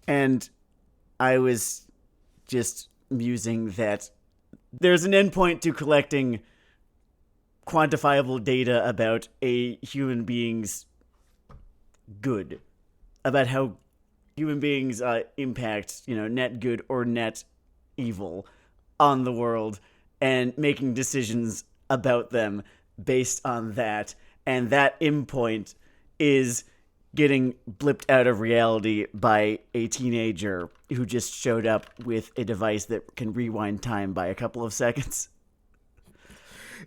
And I was just musing that there's an endpoint to collecting quantifiable data about a human being's good, about how human beings impact, net good or net evil on the world, and making decisions about them based on that. And that endpoint is getting blipped out of reality by a teenager who just showed up with a device that can rewind time by a couple of seconds.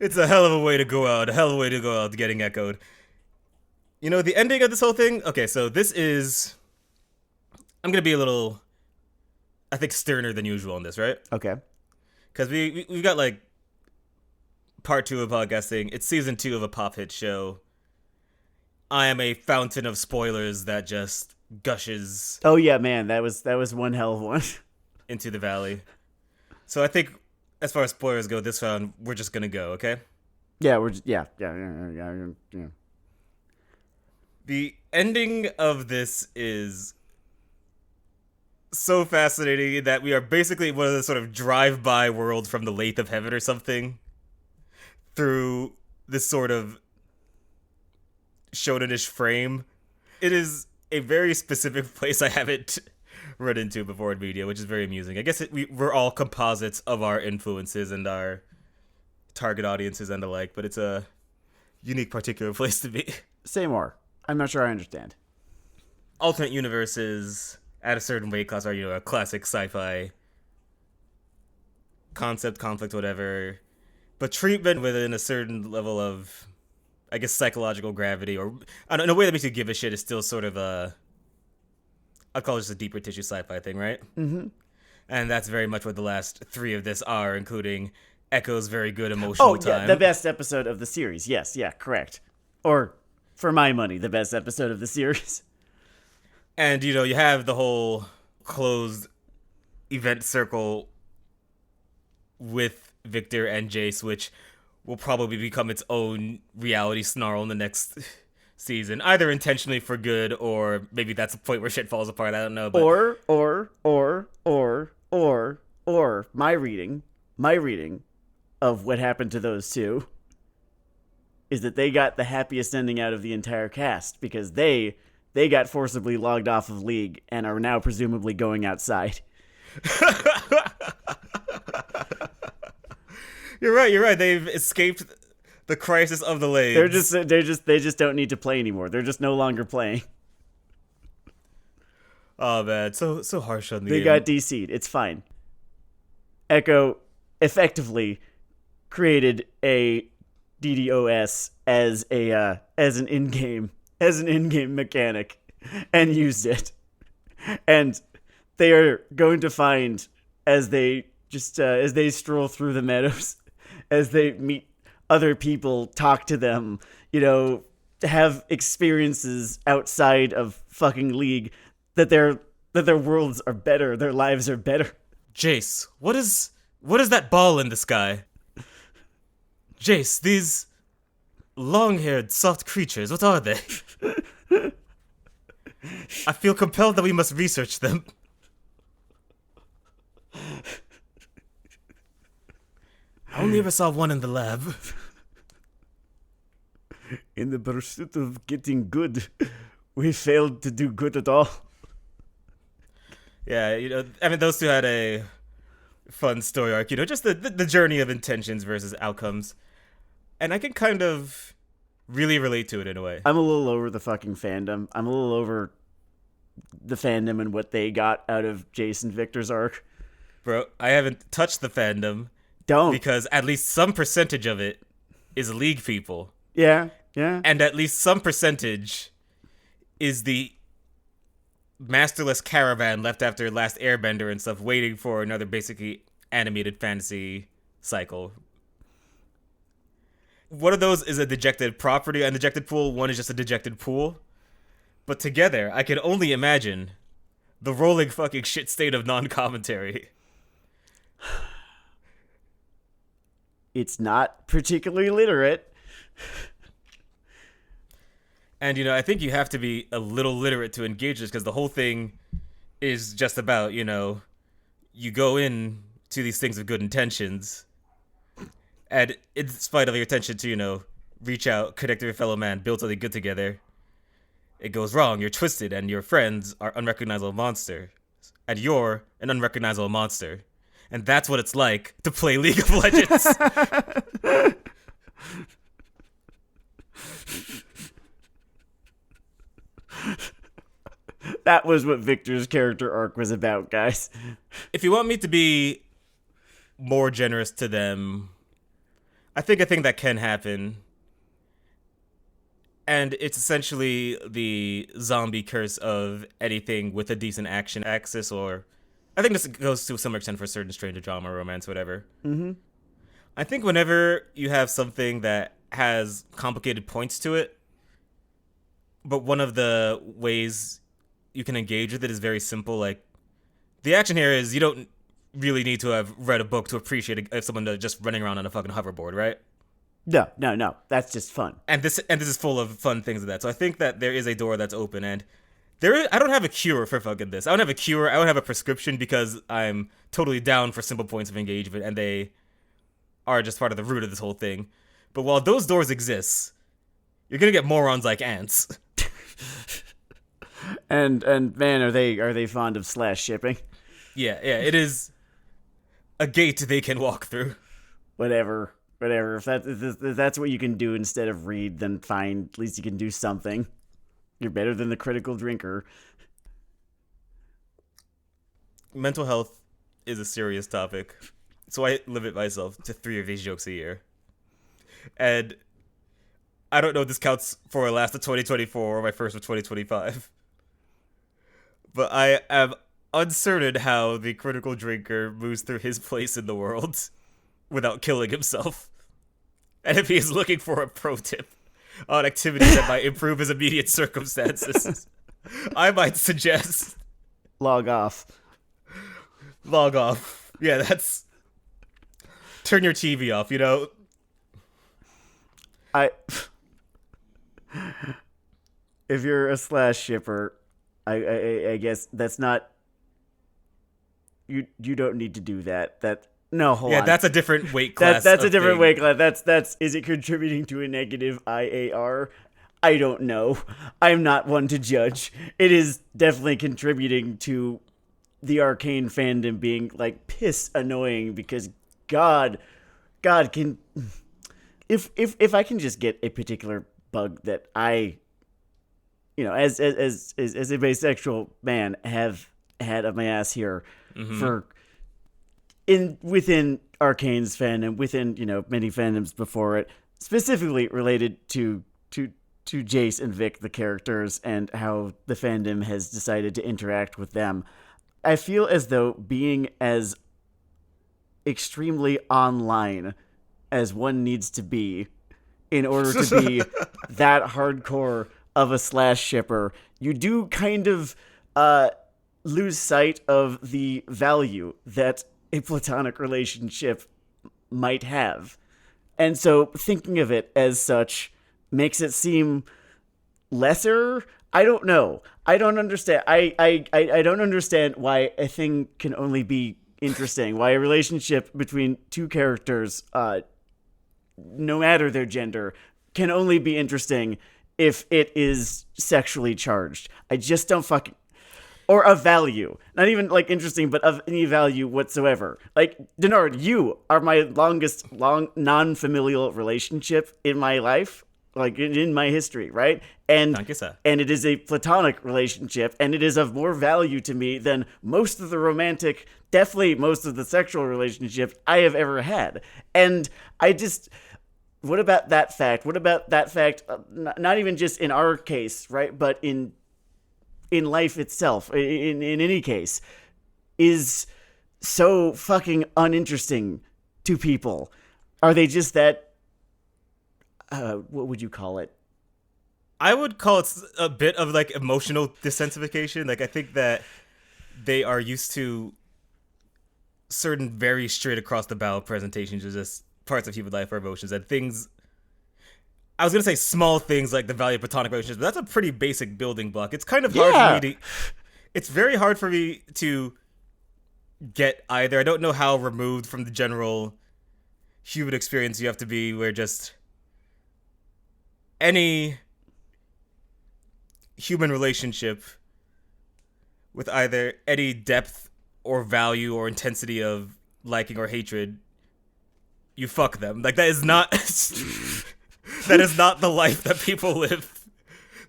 It's a hell of a way to go out, getting echoed. The ending of this whole thing, okay, so this is, I'm going to be a little, I think, sterner than usual on this, right? Okay. Because we've got, part 2 of podcasting. It's season 2 of a pop hit show. I am a fountain of spoilers that just gushes. Oh yeah, man, that was one hell of one. Into the valley. So I think, as far as spoilers go, this round we're just gonna go, okay? Yeah, yeah. The ending of this is so fascinating that we are basically one of the sort of drive-by worlds from the Lathe of Heaven or something through this sort of shonen-ish frame. It is a very specific place I haven't run into before in media, which is very amusing. I guess we're all composites of our influences and our target audiences and the like, but it's a unique, particular place to be. Say more. I'm not sure I understand. Alternate universes at a certain weight class are, a classic sci-fi concept, conflict, whatever, but treatment within a certain level of, I guess, psychological gravity, or in a way that makes you give a shit, is still sort of I'd call it just a deeper tissue sci-fi thing, right? Mm-hmm. And that's very much what the last 3 of this are, including Echo's very good emotional time. Oh, yeah, the best episode of the series. Yes, yeah, correct. Or, for my money, the best episode of the series. And, you have the whole closed event circle with Victor and Jace, which will probably become its own reality snarl in the next season, either intentionally for good, or maybe that's the point where shit falls apart. I don't know. But... Or my reading of what happened to those two is that they got the happiest ending out of the entire cast, because they got forcibly logged off of League and are now presumably going outside. You're right. They've escaped the crisis of the Lathes. They just don't need to play anymore. They're just no longer playing. Oh man, so harsh on the They game. got DC'd. It's fine. Echo effectively created a DDoS as an in-game mechanic and used it. And they are going to find, as they stroll through the meadows, as they meet other people, talk to them, have experiences outside of fucking League, that their worlds are better, their lives are better. Jace, what is that ball in the sky? Jace, these long-haired, soft creatures, what are they? I feel compelled that we must research them. I only ever saw one in the lab. In the pursuit of getting good, we failed to do good at all. Yeah, those two had a fun story arc, just the journey of intentions versus outcomes. And I can kind of really relate to it in a way. I'm a little over the fucking fandom. I'm a little over the fandom and what they got out of Jason Victor's arc. Bro, I haven't touched the fandom. Don't. Because at least some percentage of it is League people. Yeah. And at least some percentage is the masterless caravan left after Last Airbender and stuff, waiting for another basically animated fantasy cycle. One of those is a dejected property and dejected pool. One is just a dejected pool. But together, I can only imagine the rolling fucking shit state of non-commentary. It's not particularly literate. And, I think you have to be a little literate to engage this, because the whole thing is just about, you go in to these things with good intentions, and in spite of your intention to, reach out, connect with your fellow man, build something good together, it goes wrong. You're twisted, and your friends are unrecognizable monster, and you're an unrecognizable monster, and that's what it's like to play League of Legends. That was what Victor's character arc was about, guys. If you want me to be more generous to them, I think a thing that can happen, and it's essentially the zombie curse of anything with a decent action axis, or I think this goes to some extent for certain stranger drama, romance, whatever. Mm-hmm. I think whenever you have something that has complicated points to it, but one of the ways you can engage with it is very simple. Like, the action here is you don't really need to have read a book to appreciate it if someone just running around on a fucking hoverboard, right? No. That's just fun. And this is full of fun things of that. So I think that there is a door that's open, and I don't have a cure for fucking this. I don't have a cure. I don't have a prescription, because I'm totally down for simple points of engagement, and they are just part of the root of this whole thing. But while those doors exist, you're gonna get morons like ants. And man, are they fond of slash shipping? Yeah, it is a gate they can walk through. Whatever. If that's what you can do instead of read, then fine. At least you can do something. You're better than the critical drinker. Mental health is a serious topic, so I limit myself to 3 of these jokes a year. And I don't know if this counts for a last of 2024 or my first of 2025. But I am uncertain how the critical drinker moves through his place in the world without killing himself. And if he is looking for a pro tip on activities that might improve his immediate circumstances, I might suggest... Log off. Yeah, that's... Turn your TV off, If you're a slash shipper, I guess that's not... You don't need to do that. Hold on. Yeah, that's a different weight class. That's a different weight class. That's is it contributing to a negative IAR? I don't know. I'm not one to judge. It is definitely contributing to the Arcane fandom being like piss annoying, because God can, if I can just get a particular bug that I, as a bisexual man have had up my ass here for within Arcane's fandom, within many fandoms before it, specifically related to Jace and Vic, the characters, and how the fandom has decided to interact with them. I feel as though being as extremely online as one needs to be in order to be that hardcore of a slash shipper, you do kind of lose sight of the value that a platonic relationship might have. And so thinking of it as such makes it seem lesser. I don't know. I don't understand. I don't understand why a thing can only be interesting. Why a relationship between two characters, no matter their gender, can only be interesting if it is sexually charged. I just don't fucking... Or of value. Not even, interesting, but of any value whatsoever. Denard, you are my longest non-familial relationship in my life. In my history, right? And it is a platonic relationship, and it is of more value to me than most of the romantic, definitely most of the sexual relationships I have ever had. And I just... What about that fact? What about that fact, not even just in our case, right? But in life itself, in any case, is so fucking uninteresting to people? Are they just that... what would you call it? I would call it a bit of emotional desensitification. I think that they are used to certain very straight across the bow presentations of just parts of human life or emotions and things. I was gonna say small things like the value of platonic relationships, but that's a pretty basic building block. It's kind of hard for me to. it's very hard for me to get either. I don't know how removed from the general human experience you have to be where just any human relationship with either any depth or value or intensity of liking or hatred, you fuck them. Like, that is not that is not the life that people live.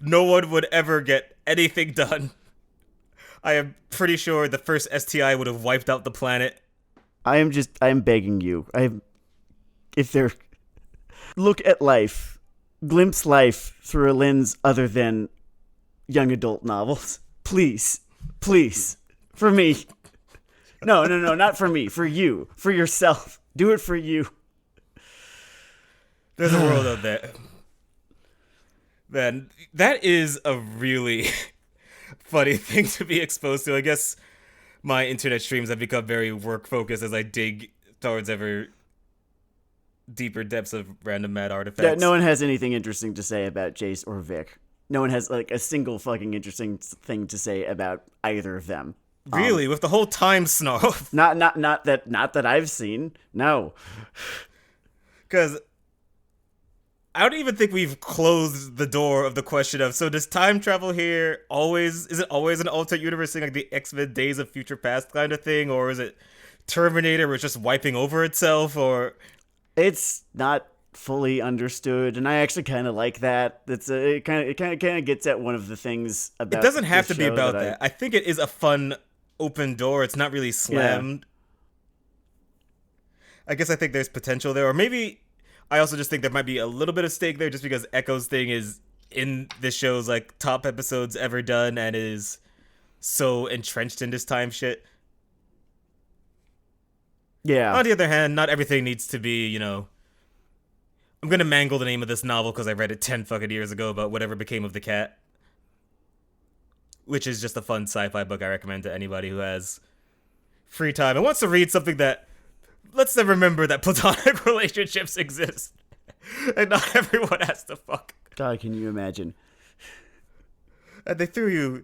No one would ever get anything done. I am pretty sure the first STI would have wiped out the planet. I am begging you. Look at life. Glimpse life through a lens other than young adult novels. Please. Please. For me. No, not for me. For you. For yourself. Do it for you. There's a world out there. Man, that is a really funny thing to be exposed to. I guess my internet streams have become very work focused as I dig towards ever deeper depths of random mad artifacts. Yeah, no one has anything interesting to say about Jace or Vic. No one has like a single fucking interesting thing to say about either of them. Really, with the whole time snarl. Not that I've seen. No, because I don't even think we've closed the door of the question of, so does time travel here is it always an alternate universe thing, like the X-Men Days of Future Past kind of thing, or is it Terminator where it's just wiping over itself, or it's not fully understood, and I actually kind of like that. It kind of gets at one of the things about. It doesn't have to be about that. I think it is a fun open door. It's not really slammed. Yeah. I guess I think there's potential there, or maybe I also just think there might be a little bit of stake there, just because Echo's thing is in this show's like top episodes ever done, and is so entrenched in this time shit. Yeah. On the other hand, not everything needs to be, I'm gonna mangle the name of this novel because I read it 10 fucking years ago about whatever became of the cat. Which is just a fun sci-fi book I recommend to anybody who has free time and wants to read something that lets them remember that platonic relationships exist. And not everyone has to fuck. God, can you imagine? And they threw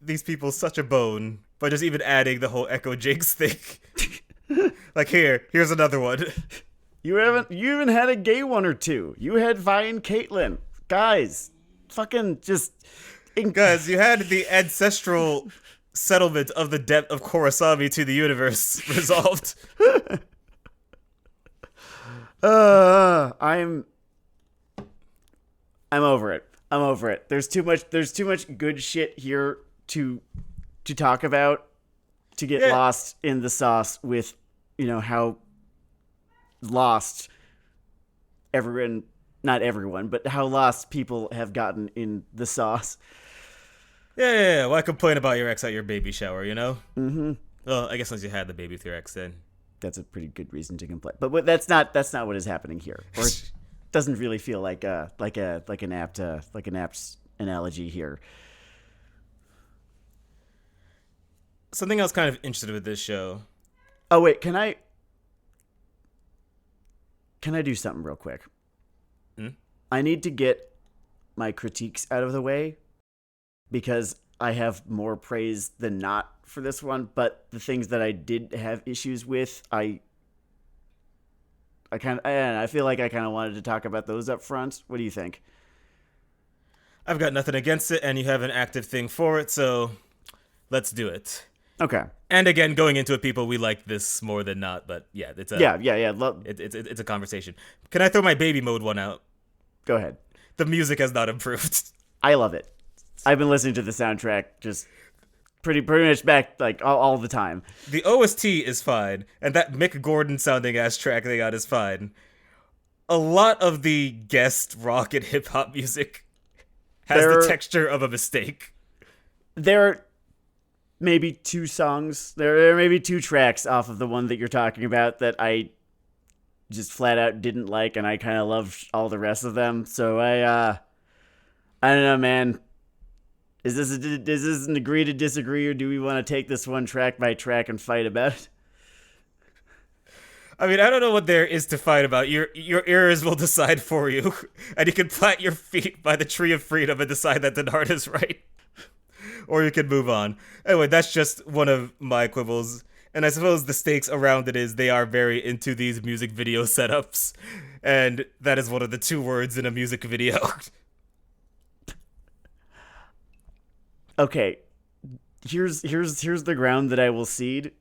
these people such a bone by just even adding the whole Echo Jinx thing. Like, here's another one. You even had a gay one or two. You had Vi and Caitlyn. Guys, fucking just... Guys, you had the ancestral settlement of the debt of Korosami to the universe resolved. I'm over it. I'm over it. There's too much good shit here to talk about, to get lost in the sauce with, how lost not everyone, but how lost people have gotten in the sauce. Yeah. Why complain about your ex at your baby shower, Mm-hmm. Well, I guess once you had the baby with your ex, then that's a pretty good reason to complain. But that's not what is happening here. Or it doesn't really feel like an apt analogy here. Something else kind of interested with this show. Oh wait, can I do something real quick? I need to get my critiques out of the way because I have more praise than not for this one, but the things that I did have issues with, I feel like I kind of wanted to talk about those up front. What do you think? I've got nothing against it, and you have an active thing for it, so let's do it. Okay. And again, going into it, people, we like this more than not, but yeah, it's a it's a conversation. Can I throw my baby mode one out? Go ahead. The music has not improved. I love it. I've been listening to the soundtrack just pretty much back like all the time. The OST is fine, and that Mick Gordon sounding ass track they got is fine. A lot of the guest rock and hip hop music has the texture of a mistake. There are maybe two songs. There are maybe two tracks off of the one that you're talking about that I just flat out didn't like, and I kind of loved all the rest of them. So I don't know, man. Is this an agree to disagree, or do we want to take this one track by track and fight about it? I mean, I don't know what there is to fight about. Your ears will decide for you, and you can plant your feet by the tree of freedom and decide that the art is right. or you can move on. Anyway, that's just one of my quibbles. And I suppose the stakes around it is they are very into these music video setups. And that is one of the 2 words in a music video. Okay. Here's the ground that I will cede.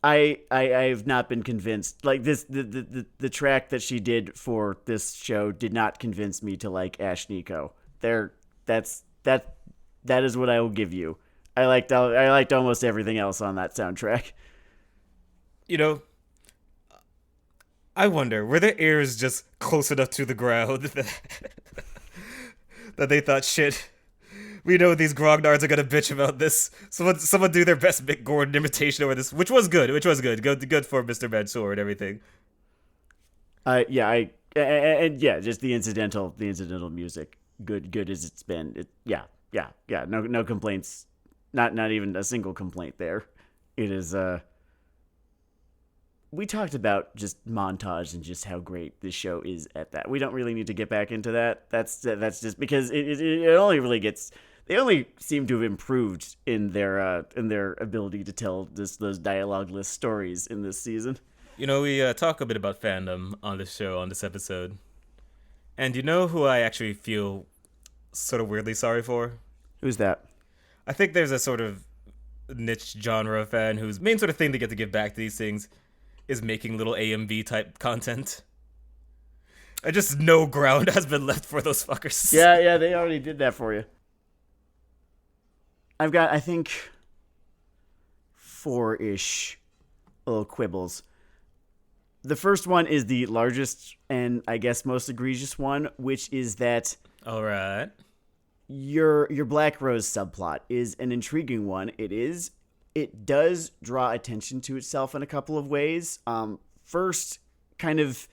I've not been convinced. Like this the track that she did for this show did not convince me to like Ash Nico. That is what I will give you. I liked almost everything else on that soundtrack. You know, I wonder, were their ears just close enough to the ground that they thought, shit, we know these grognards are gonna bitch about this. Someone do their best Mick Gordon imitation over this, which was good. Good for Mr. Mansour and everything. Just the incidental music, good as it's been. No complaints. Not even a single complaint there. It is we talked about just montage and just how great this show is at that. We don't really need to get back into that. That's just because it only really gets. They only seem to have improved in their ability to tell those dialogue-less stories in this season. You know, we talk a bit about fandom on this show, on this episode. And you know who I actually feel sort of weirdly sorry for? Who's that? I think there's a sort of niche genre fan whose main sort of thing they get to give back to these things is making little AMV type content. And just no ground has been left for those fuckers. Yeah, they already did that for you. I've got, I think, 4-ish little quibbles. The first one is the largest and I guess most egregious one, which is that all right, your Black Rose subplot is an intriguing one. It does draw attention to itself in a couple of ways. First, kind of,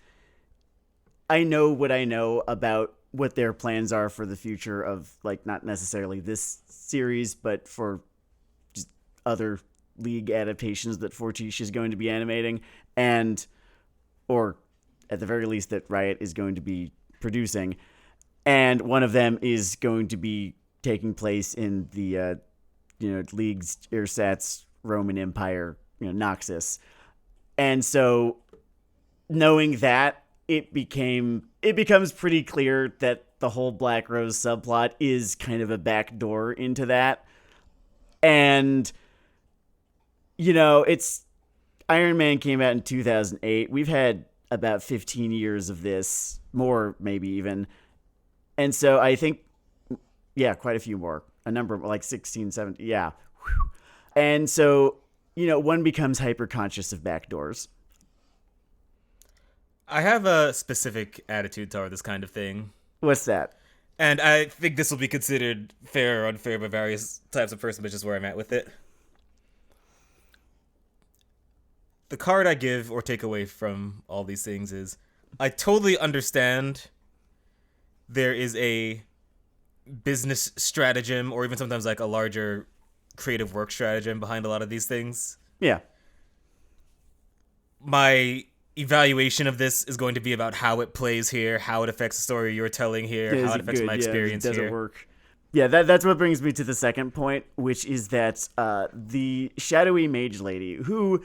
I know what I know about what their plans are for the future of, like, not necessarily this series, but for just other League adaptations that Fortiche is going to be animating, or at the very least that Riot is going to be producing. And one of them is going to be taking place in the, League's ersatz Roman Empire, Noxus. And so knowing that, it becomes pretty clear that the whole Black Rose subplot is kind of a backdoor into that. And, it's Iron Man came out in 2008. We've had about 15 years of this, more maybe even. And so I think, quite a few more. A number like 16, 17, yeah. And so, one becomes hyper-conscious of backdoors. I have a specific attitude toward this kind of thing. What's that? And I think this will be considered fair or unfair by various types of person, which is where I'm at with it. The card I give or take away from all these things is I totally understand there is a business stratagem or even sometimes like a larger creative work stratagem behind a lot of these things. Yeah. My evaluation of this is going to be about how it plays here, how it affects the story you're telling here, how it affects my experience here. Does it work? Yeah, that's what brings me to the second point, which is that the shadowy mage lady, who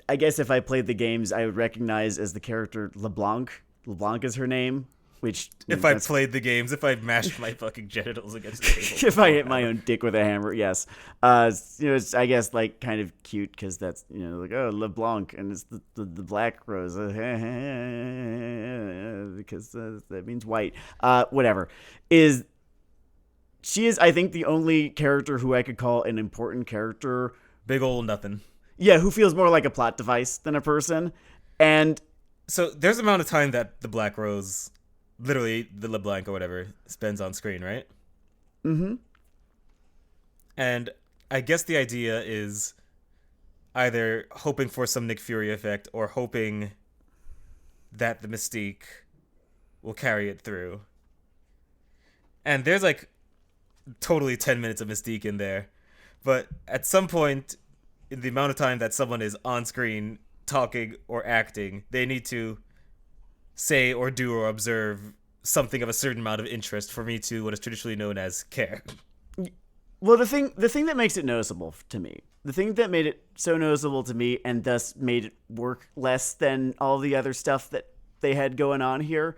I guess if I played the games, I would recognize as the character LeBlanc. LeBlanc is her name. Which, if I played the games, if I mashed my fucking genitals against the table. If I hit my own dick with a hammer, yes. It's, I guess, like, kind of cute because that's, like, oh, LeBlanc, and it's the Black Rose. Because that means white. Whatever. She is, I think, the only character who I could call an important character. Big ol' nothing. Yeah, who feels more like a plot device than a person. And so there's an amount of time that the Black Rose, literally the LeBlanc or whatever, spends on screen, right? Mm-hmm. And I guess the idea is either hoping for some Nick Fury effect or hoping that the mystique will carry it through. And there's like totally 10 minutes of mystique in there. But at some point, in the amount of time that someone is on screen talking or acting, they need to say or do or observe something of a certain amount of interest for me to what is traditionally known as care. Well, the thing that makes it noticeable to me, the thing that made it so noticeable to me and thus made it work less than all the other stuff that they had going on here,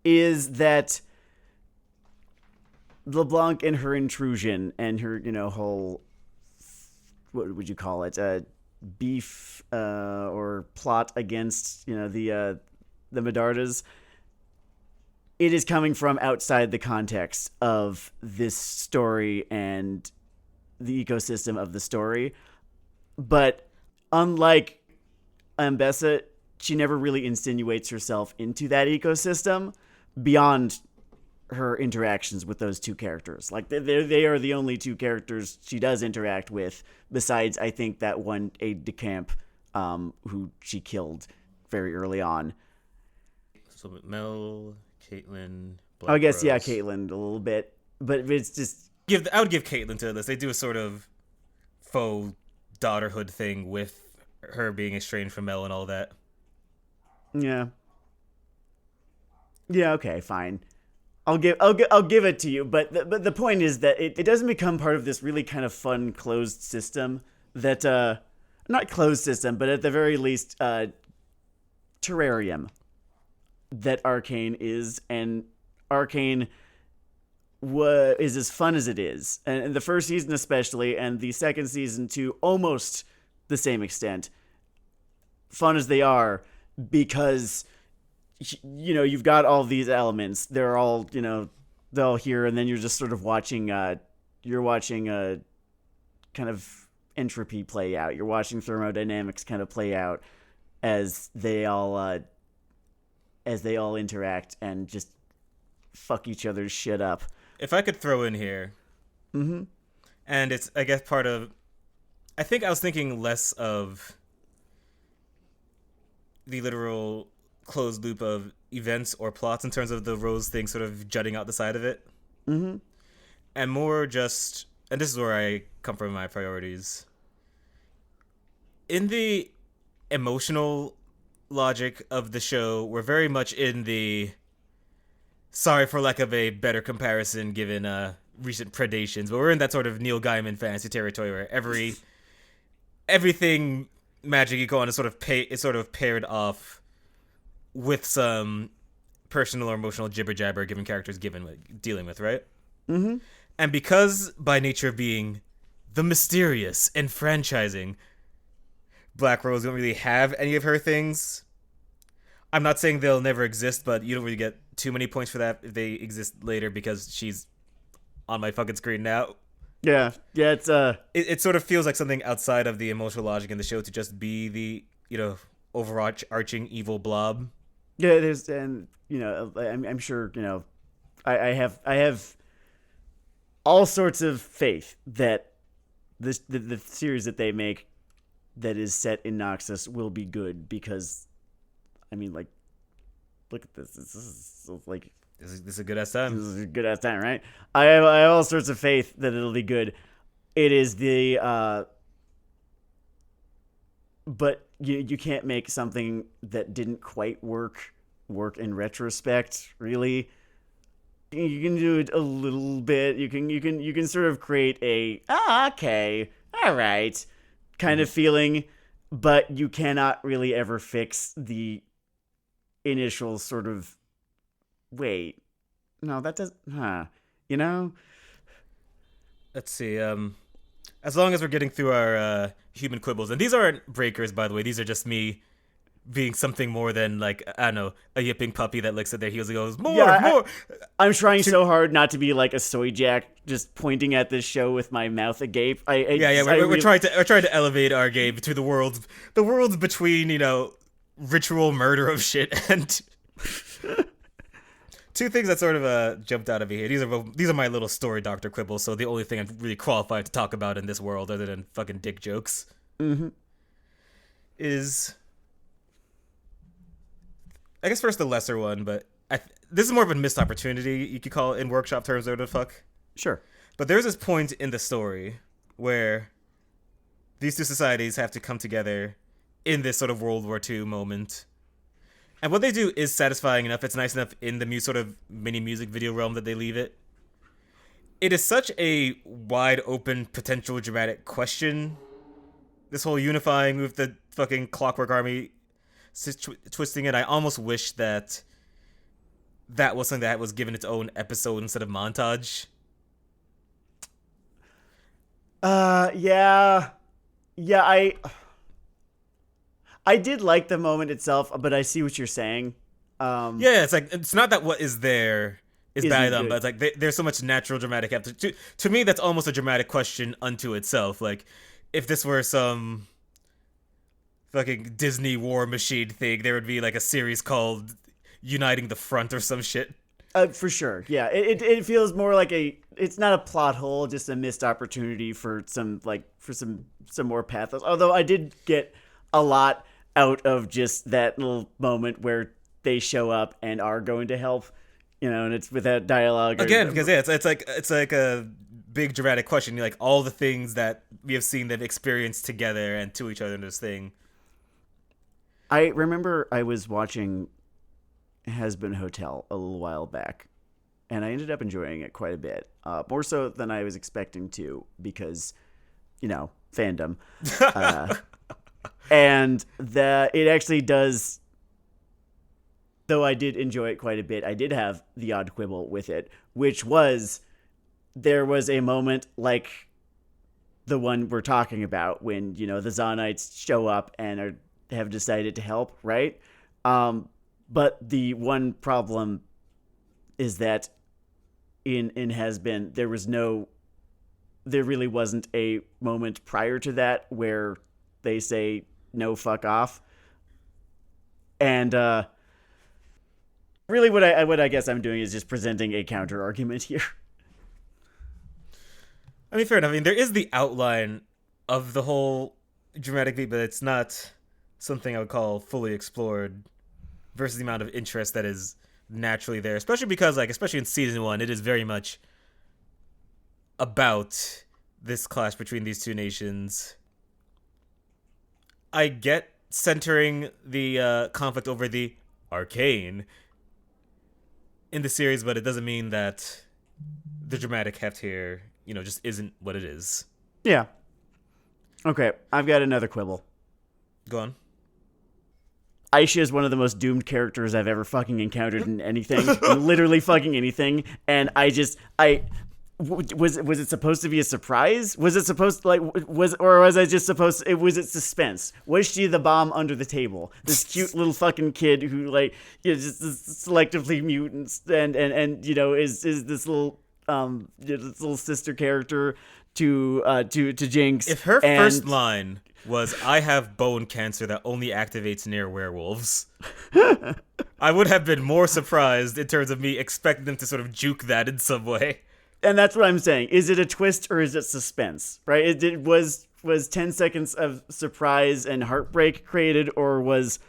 is that LeBlanc and her intrusion and her, whole, what would you call it, beef or plot against, the Medardas. It is coming from outside the context of this story and the ecosystem of the story. But unlike Ambessa, she never really insinuates herself into that ecosystem beyond her interactions with those two characters. Like, they are the only two characters she does interact with, besides, I think, that one aide-de-camp who she killed very early on. So Mel, Caitlyn, Black I guess, Rose. Yeah, Caitlyn a little bit. But it's just... I would give Caitlyn to this. They do a sort of faux daughterhood thing with her being estranged from Mel and all that. Yeah. Yeah, okay, fine. I'll give it to you, but the point is that it doesn't become part of this really kind of fun closed system that not closed system, but at the very least terrarium that Arcane is, and Arcane is as fun as it is, and the first season especially, and the second season to almost the same extent, fun as they are, because you've got all these elements. They're all, they're all here, and then you're just sort of watching, a kind of entropy play out. You're watching thermodynamics kind of play out as they all interact and just fuck each other's shit up. If I could throw in here, and it's, I guess, I think I was thinking less of the literal closed loop of events or plots in terms of the Rose thing sort of jutting out the side of it. Mm-hmm. And more just, and this is where I come from in my priorities. In the emotional logic of the show, we're very much in the, sorry for lack of a better comparison given recent predations, but we're in that sort of Neil Gaiman fantasy territory where everything magic you go on is sort of paired off with some personal or emotional jibber jabber given characters dealing with, right? Mm-hmm. And because by nature of being the mysterious and franchising, Black Rose don't really have any of her things. I'm not saying they'll never exist, but you don't really get too many points for that if they exist later because she's on my fucking screen now. Yeah, it's It sort of feels like something outside of the emotional logic in the show to just be the overarching evil blob. Yeah, there's, and I'm sure I have all sorts of faith that the series that they make that is set in Noxus will be good, because I mean, like, look at this. This is a good ass time. This is a good ass time, right? I have all sorts of faith that it'll be good. It is the but you can't make something that didn't quite work in retrospect, really. You can do it a little bit. You can sort of create a okay, all right kind of feeling, but you cannot really ever fix the initial sort of wait. No, that doesn't. Let's see. As long as we're getting through our human quibbles, and these aren't breakers, by the way. These are just me being something more than, like, I don't know, a yipping puppy that looks at their heels and goes, more. I'm trying so hard not to be like a soy jack, just pointing at this show with my mouth agape. We're trying to elevate our game to the worlds between, ritual murder of shit and two things that sort of jumped out of me here. These are my little story doctor quibbles, so the only thing I'm really qualified to talk about in this world, other than fucking dick jokes, is, I guess first the lesser one, but this is more of a missed opportunity, you could call it in workshop terms, or whatever the fuck. Sure. But there's this point in the story where these two societies have to come together in this sort of World War II moment. And what they do is satisfying enough. It's nice enough in the sort of mini music video realm that they leave it. it is such a wide open potential dramatic question. This whole unifying with the fucking Clockwork Army twisting it. I almost wish that that was something that was given its own episode instead of montage. Yeah. Yeah, I did like the moment itself, but I see what you're saying. Yeah, it's like it's not that what is there is bad Isn't done, but good. it's like there's so much natural dramatic heft. To me, that's almost a dramatic question unto itself. Like, if this were some fucking Disney War Machine thing, there would be like a series called "Uniting the Front" or some shit. For sure. Yeah. It feels more like it's not a plot hole, just a missed opportunity for some more pathos. Although I did get a lot out of just that little moment where they show up and are going to help, and it's without dialogue. Again, because yeah, it's like a big dramatic question. Like all the things that we have seen them experience together and to each other in this thing. I remember I was watching Has Been Hotel a little while back, and I ended up enjoying it quite a bit, more so than I was expecting to, because fandom, and it actually does. Though I did enjoy it quite a bit, I did have the odd quibble with it, which was there was a moment like the one we're talking about when the Zonites show up and have decided to help, right? But the one problem is that in Has Been there really wasn't a moment prior to that where they say no, fuck off, and really what I guess I'm doing is just presenting a counter argument here. I mean, fair enough. I mean, there is the outline of the whole dramatic beat, but it's not something I would call fully explored. Versus the amount of interest that is naturally there, especially because, especially in season 1, it is very much about this clash between these two nations. I get centering the conflict over the Arcane in the series, but it doesn't mean that the dramatic heft here, just isn't what it is. Yeah. Okay, I've got another quibble. Go on. Aisha is one of the most doomed characters I've ever fucking encountered in anything, literally fucking anything. And was it supposed to be a surprise? Was it supposed to was I just supposed to, was it suspense? Was she the bomb under the table? This cute little fucking kid who just selectively mutants and is this little this little sister character to Jinx. If her first line was "I have bone cancer that only activates near werewolves," I would have been more surprised in terms of me expecting them to sort of juke that in some way. And that's what I'm saying. Is it a twist or is it suspense? Right? It was 10 seconds of surprise and heartbreak created, or was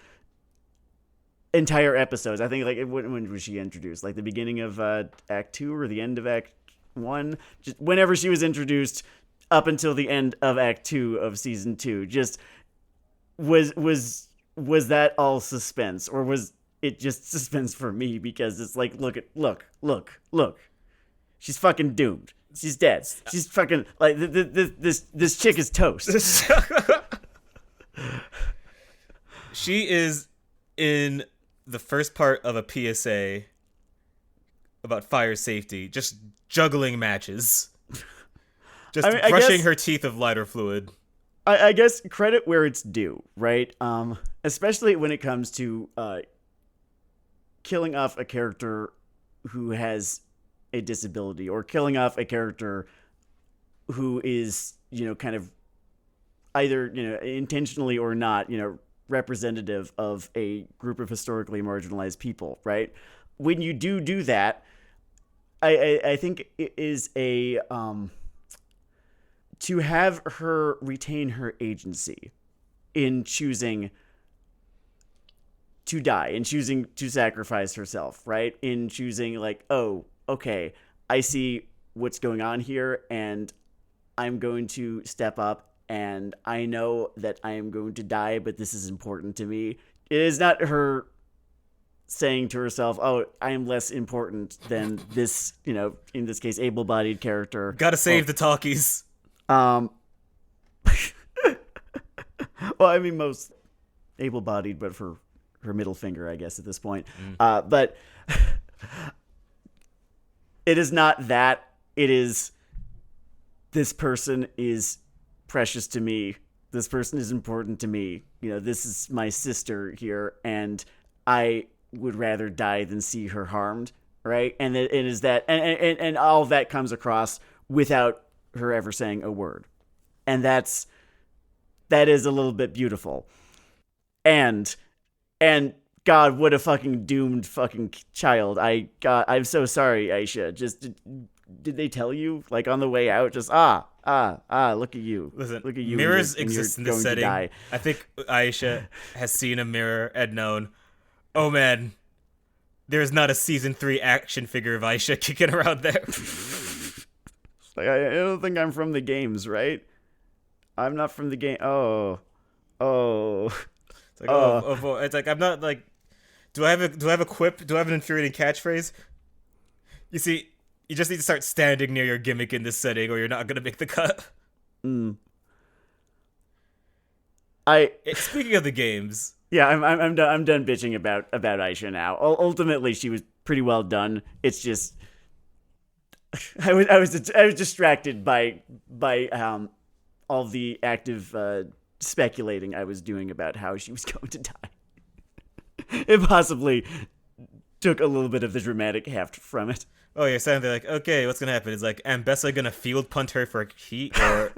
entire episodes? I think when was she introduced? Like the beginning of Act 2 or the end of Act 1? Just whenever she was introduced up until the end of Act 2 of Season 2. Just was that all suspense, or was it just suspense for me? Because it's like, look. She's fucking doomed. She's dead. She's fucking this chick is toast. She is in the first part of a PSA about fire safety, just juggling matches. Just brushing her teeth of lighter fluid. I guess credit where it's due, right? Especially when it comes to killing off a character who has a disability, or killing off a character who is, kind of either, intentionally or not, representative of a group of historically marginalized people, right? When you do that, I think it is to have her retain her agency in choosing to die, in choosing to sacrifice herself, right? In choosing oh, okay, I see what's going on here and I'm going to step up, and I know that I am going to die, but this is important to me. It is not her saying to herself, "Oh, I am less important than this," in this case, able-bodied character. Gotta save the talkies. Well, I mean, most able-bodied, but for her middle finger, I guess, at this point. But it is not that. It is, this person is precious to me. This person is important to me. This is my sister here, and I would rather die than see her harmed, right? And it is that, and all of that comes across without her ever saying a word. And that is a little bit beautiful. And God, what a fucking doomed fucking child. I'm so sorry, Aisha. Just, did they tell you, like, on the way out, just, look at you. Listen, look at you. Mirrors exist in this setting. I think Aisha has seen a mirror and known, oh man, there's not a season 3 action figure of Aisha kicking around there. Like, I don't think I'm from the games, right? I'm not from the game. Oh. It's like, it's like, I'm not, like, do I have a quip? Do I have an infuriating catchphrase? You see, you just need to start standing near your gimmick in this setting, or you're not gonna make the cut. Speaking of the games, yeah, I'm done bitching about Aisha now. Ultimately, she was pretty well done. It's just, I was distracted by all the active speculating I was doing about how she was going to die. It possibly took a little bit of the dramatic heft from it. Oh, you're saying they're like, okay, what's gonna happen? It's like, Ambessa gonna field punt her for heat, or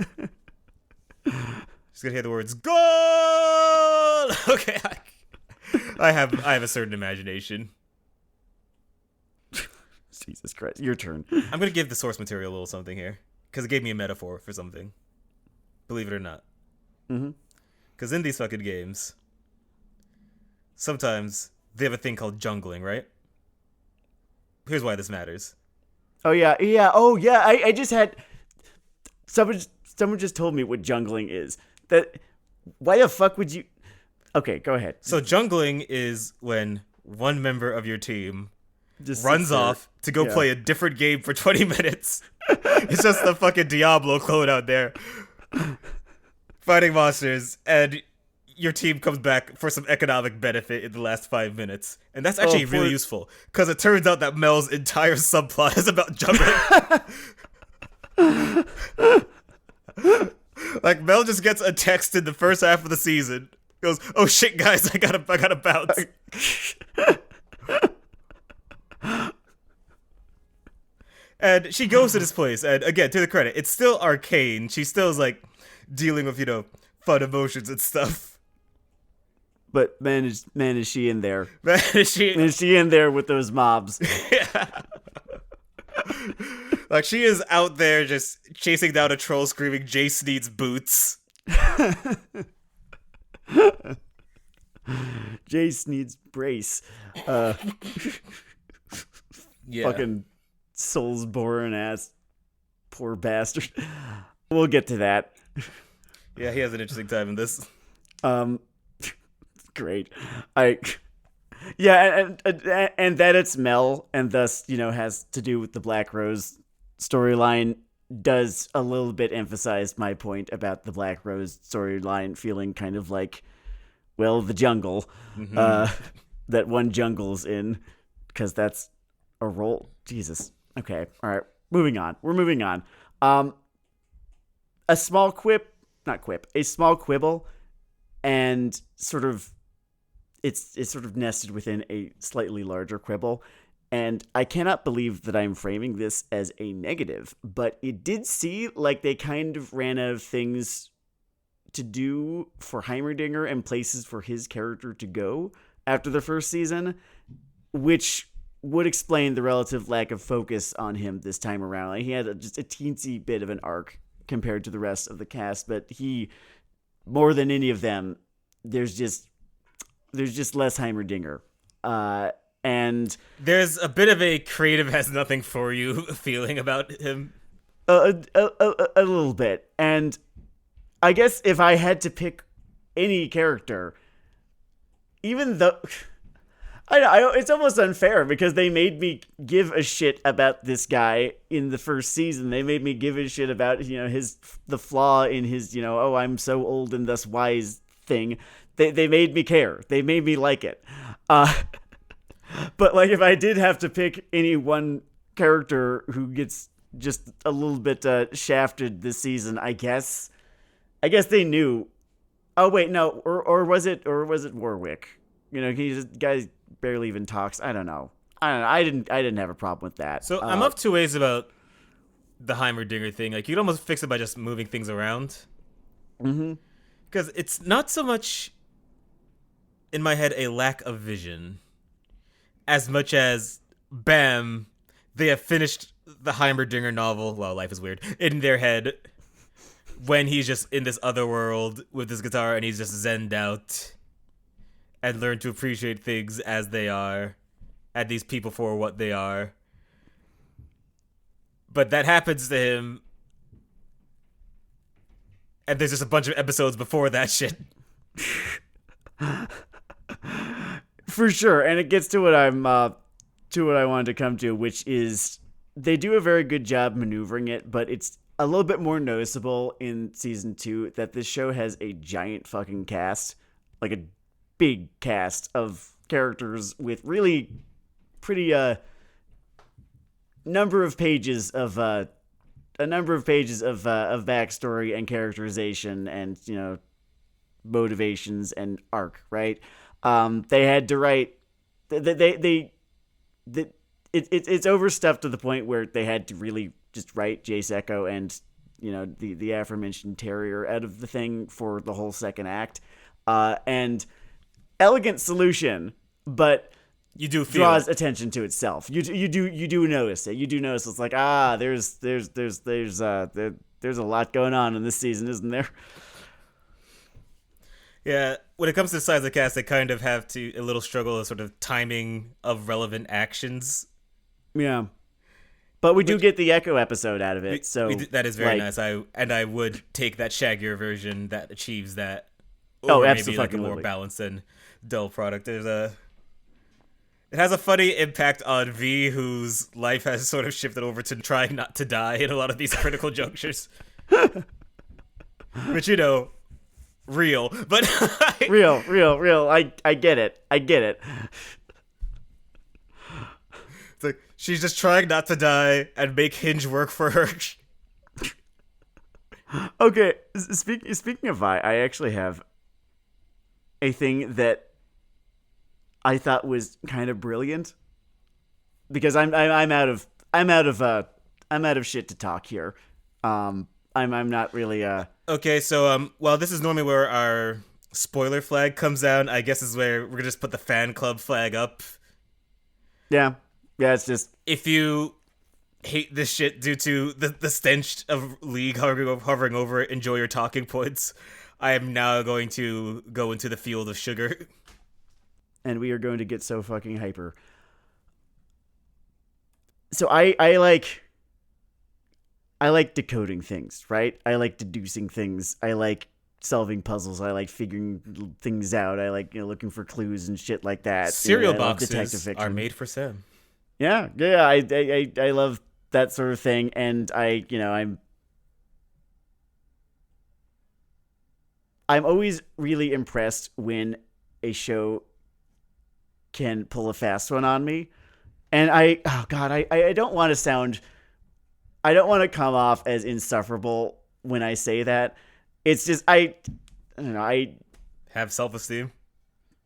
she's gonna hear the words "goal"? Okay, I have a certain imagination. Jesus Christ, your turn. I'm gonna give the source material a little something here, because it gave me a metaphor for something. Believe it or not. Because in these fucking games, sometimes they have a thing called jungling, right? Here's why this matters. Oh yeah. I just had someone just told me what jungling is. Why the fuck would you? Okay, go ahead. So jungling is when one member of your team just runs off to go play a different game for 20 minutes. It's just the fucking Diablo clone out there fighting monsters, and your team comes back for some economic benefit in the last 5 minutes. And that's actually really useful, because it turns out that Mel's entire subplot is about juggling. Like, Mel just gets a text in the first half of the season. Goes, oh shit, guys, I gotta bounce. And she goes to this place, and again, to the credit, it's still Arcane. She still is, like, dealing with, fun emotions and stuff. But man, is she in there? Man, is she in there with those mobs? Yeah. Like, she is out there just chasing down a troll screaming, Jace needs boots. Jace needs brace. Yeah. Fucking Soulsborne ass poor bastard. We'll get to that. Yeah, he has an interesting time in this. Great. And that it's Mel, and thus, has to do with the Black Rose storyline, does a little bit emphasize my point about the Black Rose storyline feeling kind of like, well, the jungle, that one jungle's in, because that's a role. Jesus. Okay. All right. We're moving on. A small a small quibble, and sort of, it's sort of nested within a slightly larger quibble. And I cannot believe that I'm framing this as a negative, but it did seem like they kind of ran out of things to do for Heimerdinger and places for his character to go after the first season, which would explain the relative lack of focus on him this time around. Like, he had just a teensy bit of an arc compared to the rest of the cast, but he, more than any of them, there's just less Heimerdinger. And there's a bit of a creative has nothing for you feeling about him. A little bit. And I guess if I had to pick any character, even though it's almost unfair because they made me give a shit about this guy in the first season. They made me give a shit about, the flaw in his, oh, I'm so old and thus wise thing. They made me care. They made me like it. But like if I did have to pick any one character who gets just a little bit shafted this season, I guess they knew. Oh wait, no, or was it Warwick? Guy barely even talks. I don't know. I didn't have a problem with that. So I'm of two ways about the Heimerdinger thing. Like you'd almost fix it by just moving things around. Mm-hmm. Because it's not so much in my head a lack of vision, as much as bam, they have finished the Heimerdinger novel. Well, life is weird in their head. When he's just in this other world with his guitar and he's just zenned out and learned to appreciate things as they are and these people for what they are. But that happens to him. And there's just a bunch of episodes before that shit. For sure. And it gets to what I wanted to come to, which is they do a very good job maneuvering it, but it's a little bit more noticeable in season 2 that this show has a giant fucking cast, like a big cast of characters with really pretty number of pages of backstory and characterization and motivations and arc. Right? They had to write. It's overstuffed to the point where they had to really just write Jace Echo and the aforementioned Terrier out of the thing for the whole second act, and elegant solution, but you do feel draws attention to itself. You do notice it. You do notice it's like there's a lot going on in this season, isn't there? Yeah, when it comes to the size of the cast, they kind of have a little struggle with sort of timing of relevant actions. Yeah. But we do get the Echo episode out of it, that is very nice. I would take that shaggier version that achieves that. Or maybe like a more balanced and dull product. It has a funny impact on V, whose life has sort of shifted over to trying not to die in a lot of these critical junctures. Which real, but real. I get it. It's like she's just trying not to die and make Hinge work for her. Okay, speaking of Vi, I actually have a thing that I thought was kind of brilliant because I'm out of shit to talk here. I'm not really Okay, so this is normally where our spoiler flag comes down. I guess is where we're gonna just put the fan club flag up. Yeah. Yeah, it's just... If you hate this shit due to the stench of League hovering over it, enjoy your talking points. I am now going to go into the field of sugar. And we are going to get so fucking hyper. So I like decoding things, right? I like deducing things. I like solving puzzles. I like figuring things out. I like looking for clues and shit like that. Cereal boxes are made for Sam. Yeah, I love that sort of thing, and I'm always really impressed when a show can pull a fast one on me, and I don't want to come off as insufferable when I say that. It's just I don't know. I have self-esteem.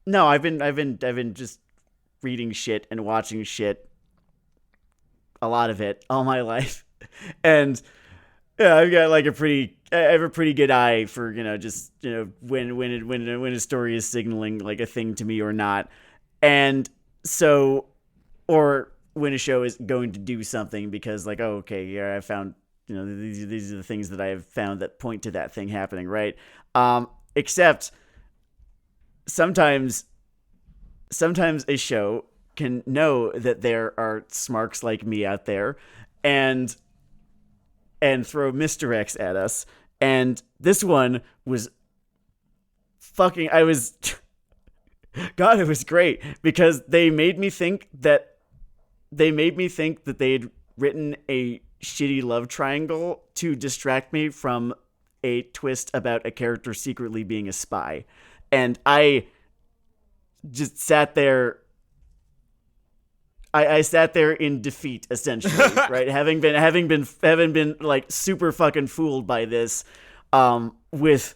No, I've been just reading shit and watching shit. A lot of it all my life, and I've got like I have a pretty good eye for when a story is signaling like a thing to me or not, and so or when a show is going to do something because like I found these are the things that I have found that point to that thing happening, right? Except sometimes a show can know that there are smarks like me out there and throw misdirects at us. And this one was fucking... I was God, it was great because they made me think that they'd written a shitty love triangle to distract me from a twist about a character secretly being a spy. And I just sat there. I sat there in defeat, essentially, right? Having been like super fucking fooled by this, with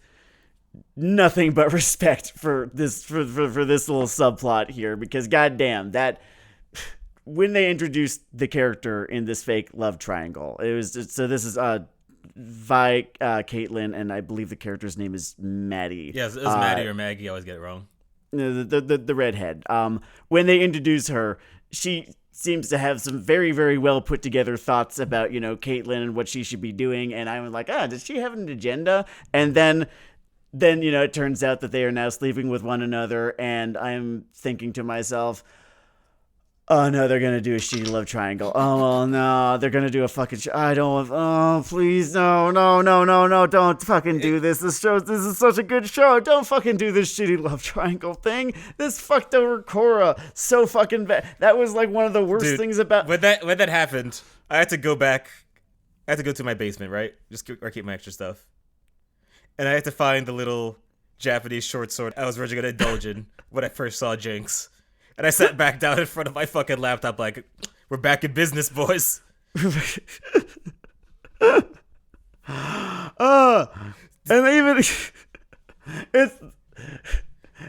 nothing but respect for this little subplot here, because goddamn that when they introduced the character in this fake love triangle, it was just, so this is Vi, Caitlin, and I believe the character's name is Maddie. Yeah, it was Maddie or Maggie. I always get it wrong. The redhead. When they introduce her, she seems to have some very, very well put together thoughts about, Caitlin and what she should be doing. And I was like, does she have an agenda? And then, it turns out that they are now sleeping with one another. And I'm thinking to myself, oh no, they're gonna do a shitty love triangle. Oh well, no, they're gonna do a fucking. I don't. Oh please, no, don't fucking do this. This is such a good show. Don't fucking do this shitty love triangle thing. This fucked over Cora so fucking bad. That was like one of the worst things about. When that happened, I had to go back. I had to go to my basement, right? Or keep my extra stuff, and I had to find the little Japanese short sword I was originally gonna indulge in when I first saw Jinx. And I sat back down in front of my fucking laptop like, we're back in business, boys. And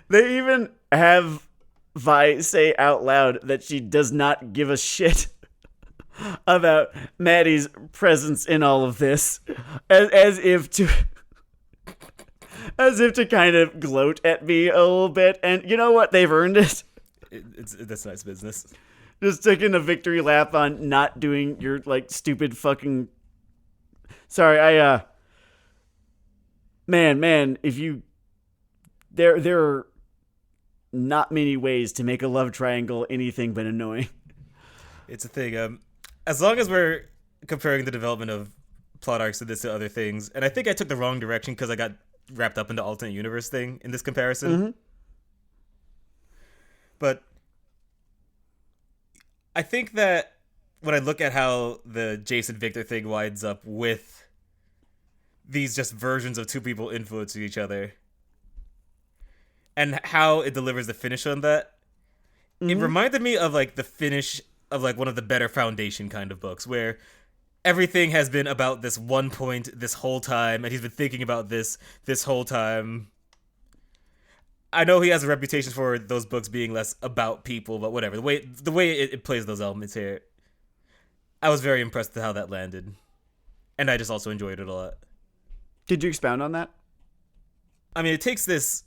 they even have Vi say out loud that she does not give a shit about Maddie's presence in all of this, as if to kind of gloat at me a little bit. And you know what? They've earned it. That's nice business. Just taking a victory lap on not doing your like stupid fucking. Sorry, man, if you there are not many ways to make a love triangle anything but annoying. It's a thing. As long as we're comparing the development of plot arcs to this to other things, and I think I took the wrong direction because I got wrapped up in the alternate universe thing in this comparison. Mm-hmm. But I think that when I look at how the Jason Victor thing winds up with these just versions of two people influencing each other and how it delivers the finish on that, it reminded me of like the finish of like one of the better Foundation kind of books where everything has been about this one point this whole time and he's been thinking about this whole time. I know he has a reputation for those books being less about people, but whatever. The way it plays those elements here, I was very impressed with how that landed. And I just also enjoyed it a lot. Did you expound on that? I mean, it takes this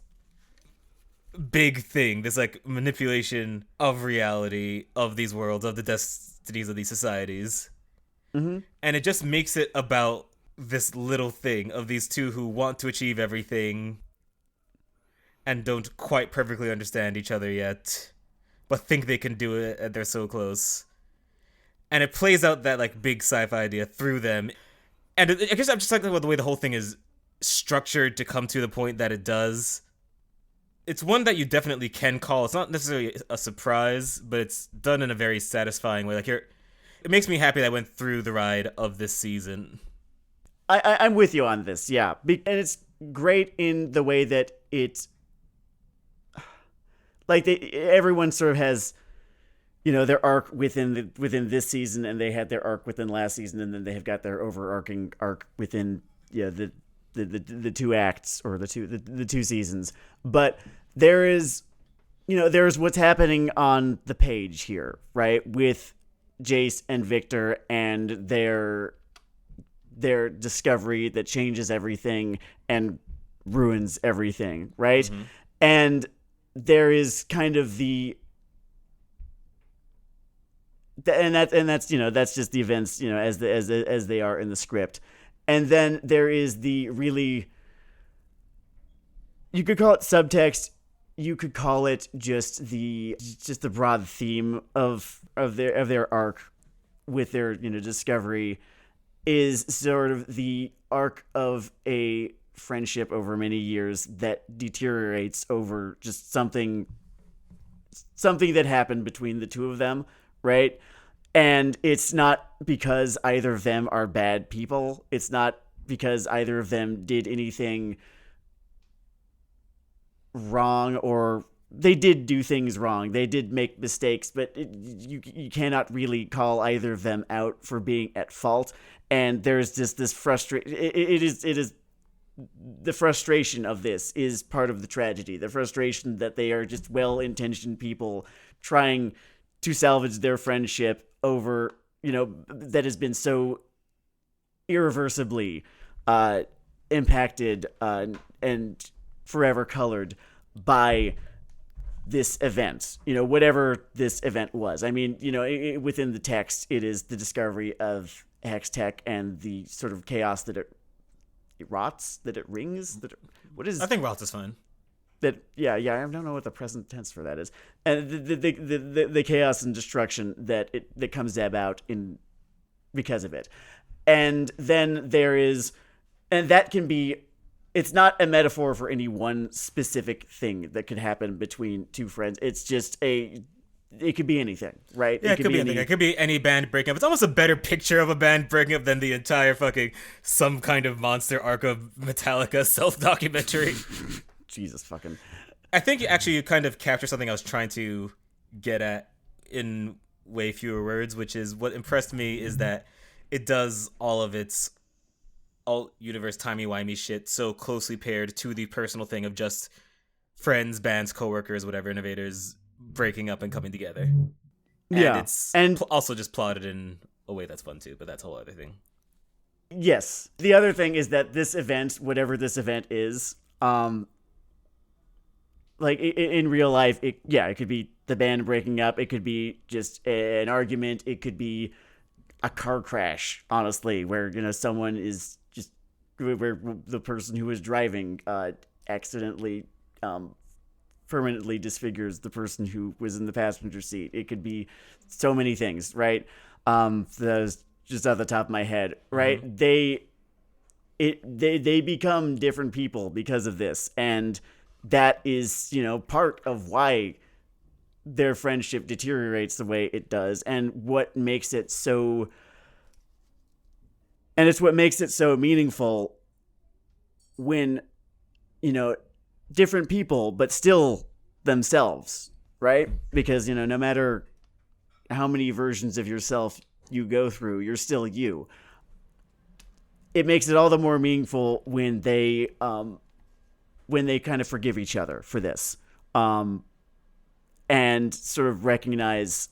big thing, this like manipulation of reality, of these worlds, of the destinies of these societies. Mm-hmm. And it just makes it about this little thing of these two who want to achieve everything and don't quite perfectly understand each other yet, but think they can do it and they're so close. And it plays out that like big sci-fi idea through them. And I guess I'm just talking about the way the whole thing is structured to come to the point that it does. It's one that you definitely can call. It's not necessarily a surprise, but it's done in a very satisfying way. Like it makes me happy that I went through the ride of this season. I'm with you on this, yeah. And it's great in the way that it's like everyone sort of has, their arc within this season, and they had their arc within last season, and then they have got their overarching arc within the two acts or the two seasons. But there is, there's what's happening on the page here, right, with Jace and Victor and their discovery that changes everything and ruins everything, right? Mm-hmm. And there is kind of that's just the events, as they are in the script. And then there is the really, you could call it subtext, you could call it just the broad theme of their arc with their discovery is sort of the arc of a friendship over many years that deteriorates over just something something that happened between the two of them, right? And it's not because either of them are bad people. It's not because either of them did anything wrong, or they did do things wrong. They did make mistakes, but you cannot really call either of them out for being at fault. And there's just this frustration. It is the frustration of this is part of the tragedy. The frustration that they are just well-intentioned people trying to salvage their friendship over, that has been so irreversibly impacted and forever colored by this event, whatever this event was. I mean, within the text, it is the discovery of Hex Tech and the sort of chaos that it rots, that it rings, what is... I think rots is fine. That, yeah, I don't know what the present tense for that is. And the chaos and destruction that comes about because of it. And then there is... And that can be... It's not a metaphor for any one specific thing that could happen between two friends. It's just it could be anything, right? Yeah, it could be anything. It could be any band breaking up. It's almost a better picture of a band breaking up than the entire fucking some kind of monster arc of Metallica self-documentary. Jesus fucking... I think actually you kind of capture something I was trying to get at in way fewer words, which is what impressed me is that it does all of its alt-universe timey-wimey shit so closely paired to the personal thing of just friends, bands, coworkers, whatever, innovators breaking up and coming together. And it's also just plotted in a way that's fun too, but that's a whole other thing. Yes. The other thing is that this event, whatever this event is, like in real life, it could be the band breaking up, it could be just an argument, it could be a car crash, honestly, where someone is just where the person who was driving accidentally permanently disfigures the person who was in the passenger seat. It could be so many things, right? That's just off the top of my head, right? Mm-hmm. They become different people because of this, and that is part of why their friendship deteriorates the way it does, and what makes it so... And it's what makes it so meaningful when, different people, but still themselves, right? Because, no matter how many versions of yourself you go through, you're still you. It makes it all the more meaningful when they kind of forgive each other for this, and sort of recognize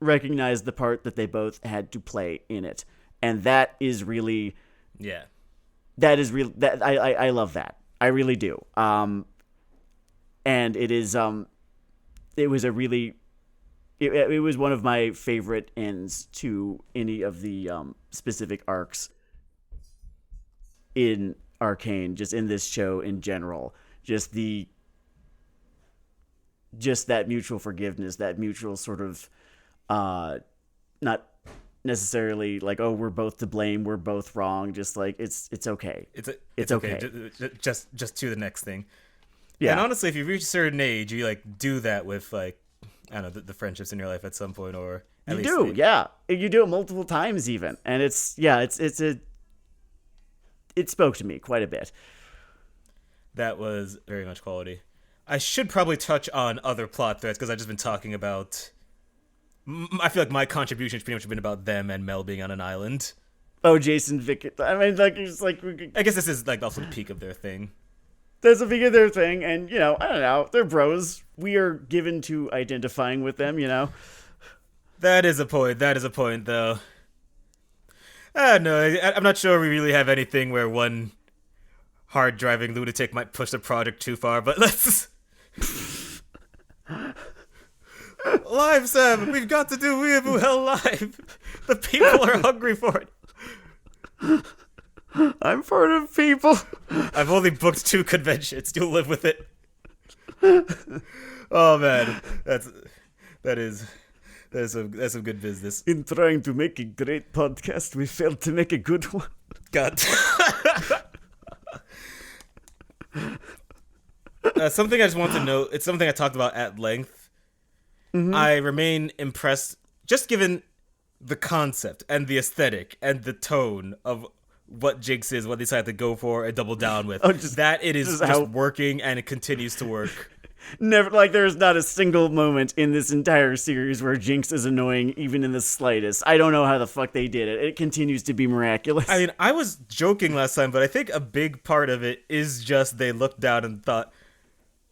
the part that they both had to play in it. And that is really... Yeah. That is real. That I love that. I really do. And it is it was a really it was one of my favorite ends to any of the specific arcs in Arcane, just in this show in general. Just that mutual forgiveness, that mutual sort of not necessarily like, oh, we're both to blame, we're both wrong, just like it's okay. It's okay. Just to the next thing. Yeah. And honestly, if you reach a certain age, you do that with I don't know, the friendships in your life at some point, or at least you do it multiple times even, and it spoke to me quite a bit. That was very much quality. I should probably touch on other plot threads because I've just been talking about... I feel like my contribution has pretty much been about them and Mel being on an island. Oh, Jason Vick. I mean, it's like... I guess this is also the peak of their thing. There's a peak of their thing, and, I don't know, they're bros. We are given to identifying with them, That is a point, though. No, I'm not sure we really have anything where one hard-driving lunatic might push the project too far, but let's... Live, Sam! We've got to do Weeaboo Hell live! The people are hungry for it! I'm part of people! I've only booked 2 conventions. You'll live with it. Oh, man. That is some good business. In trying to make a great podcast, we failed to make a good one. God. Something I just want to note, it's something I talked about at length I remain impressed just given the concept and the aesthetic and the tone of what Jinx is, what they decided to go for and double down with. That it is just working and it continues to work. Never, like, there's not a single moment in this entire series where Jinx is annoying, even in the slightest. I don't know how the fuck they did it. It continues to be miraculous. I mean, I was joking last time, but I think a big part of it is just they looked down and thought,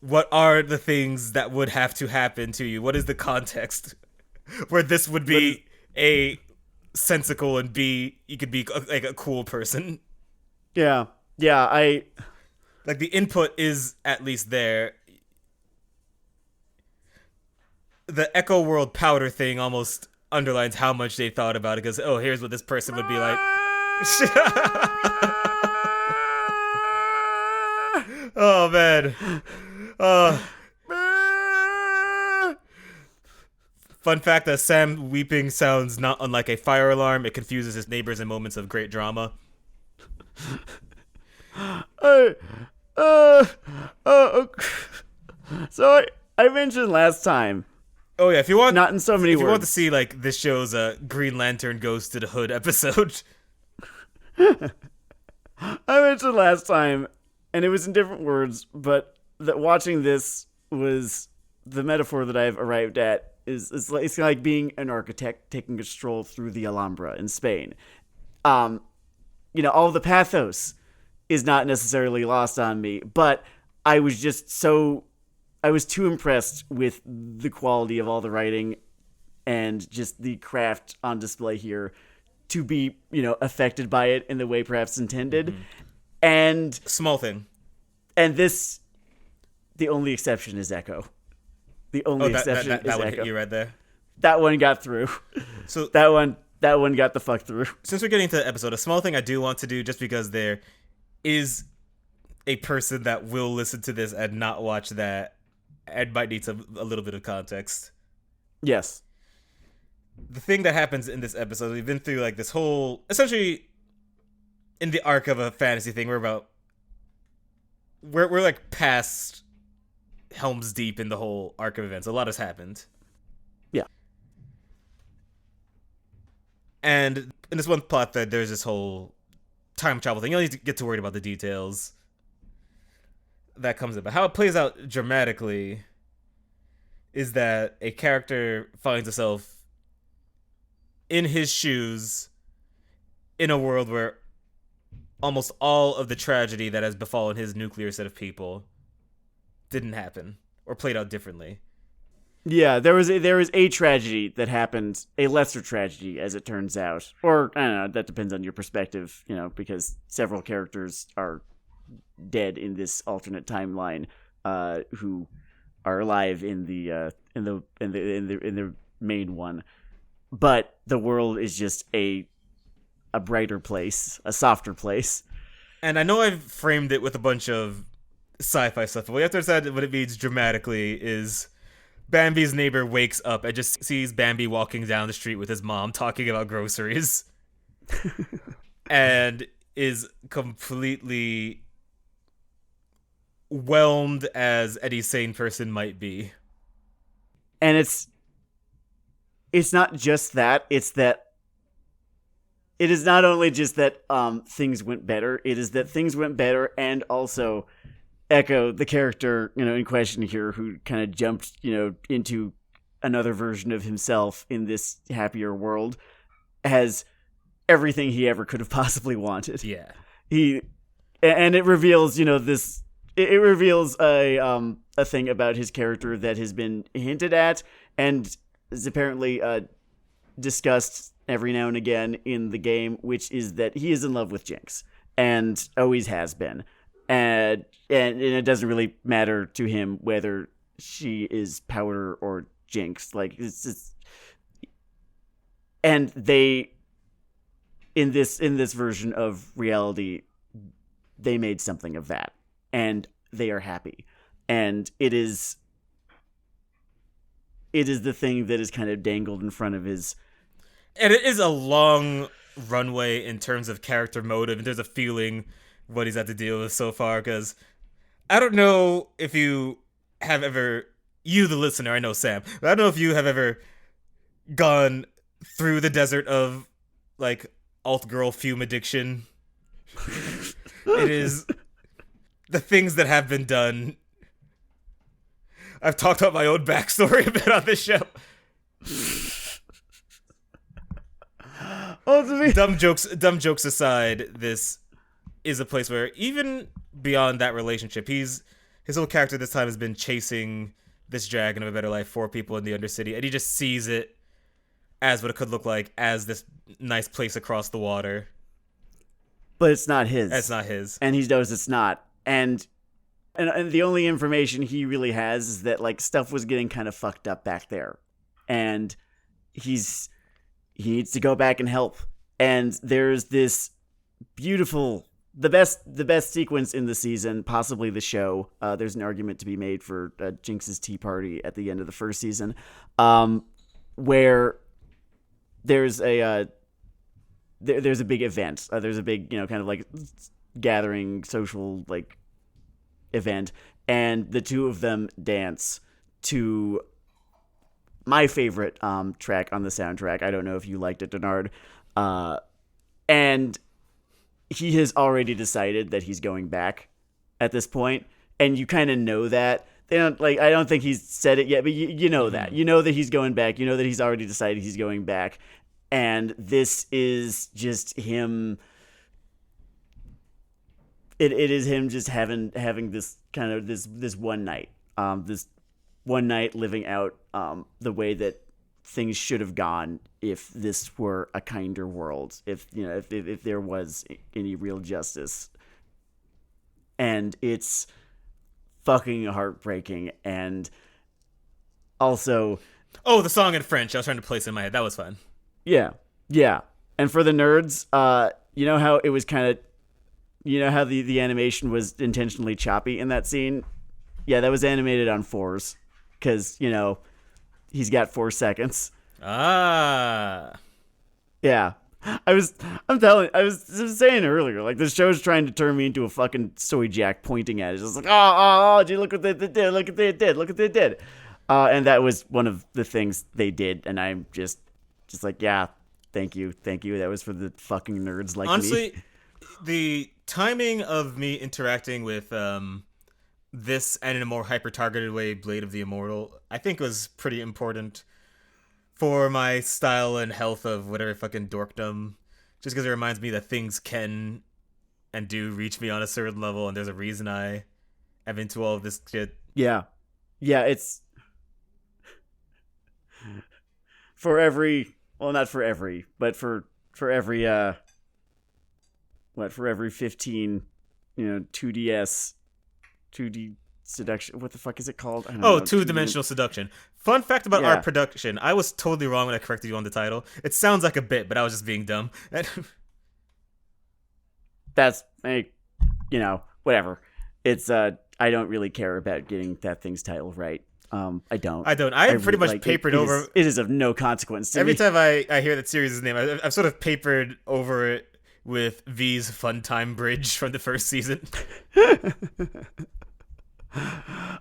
what are the things that would have to happen to you? What is the context where this would be A, sensical, and B, you could be like a cool person? Yeah. Like, the input is at least there. The Echo World powder thing almost underlines how much they thought about it, because, oh, here's what this person would be like. Oh, man. Fun fact that Sam weeping sounds not unlike a fire alarm. It confuses his neighbors in moments of great drama. So I mentioned last time. Oh yeah, if you want, not in so many words. If you want to see like this show's Green Lantern Goes to the Hood episode. I mentioned last time, and it was in different words, but that watching this was the metaphor that I've arrived at. It's like being an architect taking a stroll through the Alhambra in Spain. All the pathos is not necessarily lost on me, but I was too impressed with the quality of all the writing and just the craft on display here to be, affected by it in the way perhaps intended. Mm-hmm. And small thing. And this, the only exception is Echo. The only exception is that one Echo. Hit you right there. That one got through. So that one got the fuck through. Since we're getting to the episode, a small thing I do want to do, just because there is a person that will listen to this and not watch that and might need a little bit of context. Yes. The thing that happens in this episode, we've been through like this whole, essentially in the arc of a fantasy thing, we're like past Helm's Deep in the whole arc of events. A lot has happened. Yeah. And in this one plot thread, there's this whole time travel thing. You don't need to get too worried about the details that comes in. But how it plays out dramatically is that a character finds himself in his shoes in a world where almost all of the tragedy that has befallen his nuclear set of people didn't happen or played out differently. Yeah, there was a tragedy that happened, a lesser tragedy as it turns out. Or, I don't know, that depends on your perspective, because several characters are dead in this alternate timeline who are alive in the main one. But the world is just a brighter place, a softer place. And I know I've framed it with a bunch of sci-fi stuff, but what you have to understand what it means dramatically is Bambi's neighbor wakes up and just sees Bambi walking down the street with his mom talking about groceries and is completely whelmed as any sane person might be. And it's not just that, it's that it is not only just that things went better, it is that things went better, and also Echo, the character, in question here, who kind of jumped, into another version of himself in this happier world, has everything he ever could have possibly wanted. Yeah. And it reveals, this. It reveals a thing about his character that has been hinted at and is apparently discussed every now and again in the game, which is that he is in love with Jinx and always has been. And it doesn't really matter to him whether she is Powder or Jinx. Like, and they, in this version of reality, they made something of that, and they are happy. And it is the thing that is kind of dangled in front of his. And it is a long runway in terms of character motive, and there's a feeling what he's had to deal with so far, because I don't know if you have ever you, the listener, I know Sam. But I don't know if you have ever gone through the desert of like alt girl fume addiction. It is the things that have been done. I've talked about my own backstory a bit on this show. Dumb jokes aside, this is a place where even beyond that relationship, his whole character this time has been chasing this dragon of a better life for people in the Undercity, and he just sees it as what it could look like, as this nice place across the water. But it's not his. It's not his. And he knows it's not. And the only information he really has is that like stuff was getting kind of fucked up back there. And he needs to go back and help. And there's this beautiful, the best sequence in the season, possibly the show. There's an argument to be made for Jinx's tea party at the end of the first season, where there's a there's a big event. There's a big, kind of like gathering, social like event, and the two of them dance to my favorite track on the soundtrack. I don't know if you liked it, Denard. And he has already decided that he's going back at this point, and you kind of know that. They don't like. I don't think he's said it yet, but you know that. You know that he's going back. You know that he's already decided he's going back, and this is just him. It is him just having this kind of this one night, living out the way that things should have gone if this were a kinder world, if there was any real justice. And it's fucking heartbreaking. And also, the song in French, I was trying to place in my head. That was fun. Yeah. And for the nerds, you know how it was kind of, how the animation was intentionally choppy in that scene? Yeah, that was animated on 4s because, he's got 4 seconds. Ah. Yeah. I was saying earlier, like, the show's trying to turn me into a fucking soy jack pointing at it. It's just like, oh, gee, look what they did, look what they did. And that was one of the things they did, and I'm just like, yeah, thank you. That was for the fucking nerds like me. Honestly, the timing of me interacting with this and in a more hyper-targeted way, Blade of the Immortal, I think was pretty important for my style and health of whatever fucking dorkdom. Just because it reminds me that things can and do reach me on a certain level, and there's a reason I am into all of this shit. Yeah, it's for every, well, not for every, but for every for every 15 2D seduction, what the fuck is it called? I don't know. Two-dimensional seduction. Fun fact about our production, I was totally wrong when I corrected you on the title. It sounds like a bit, but I was just being dumb. That's whatever. It's I don't really care about getting that thing's title right. I don't. I pretty much papered over. It is of no consequence to me. Every time I hear that series' name, I've sort of papered over it with V's Fun Time Bridge from the first season.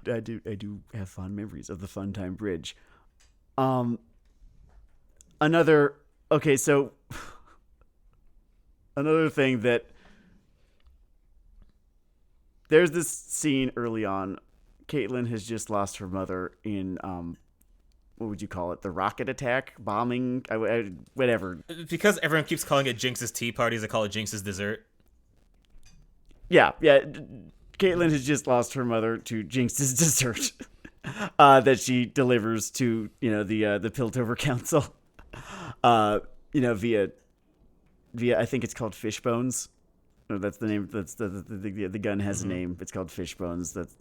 I do have fond memories of the Fun Time Bridge. Another thing that there's this scene early on. Caitlin has just lost her mother in what would you call it? The rocket attack, bombing, whatever. Because everyone keeps calling it Jinx's tea parties, I call it Jinx's dessert. Yeah. Caitlin has just lost her mother to Jinx's dessert that she delivers to the Piltover Council via I think it's called fish bones. No, that's the name. That's the gun has a name. It's called fish bones. This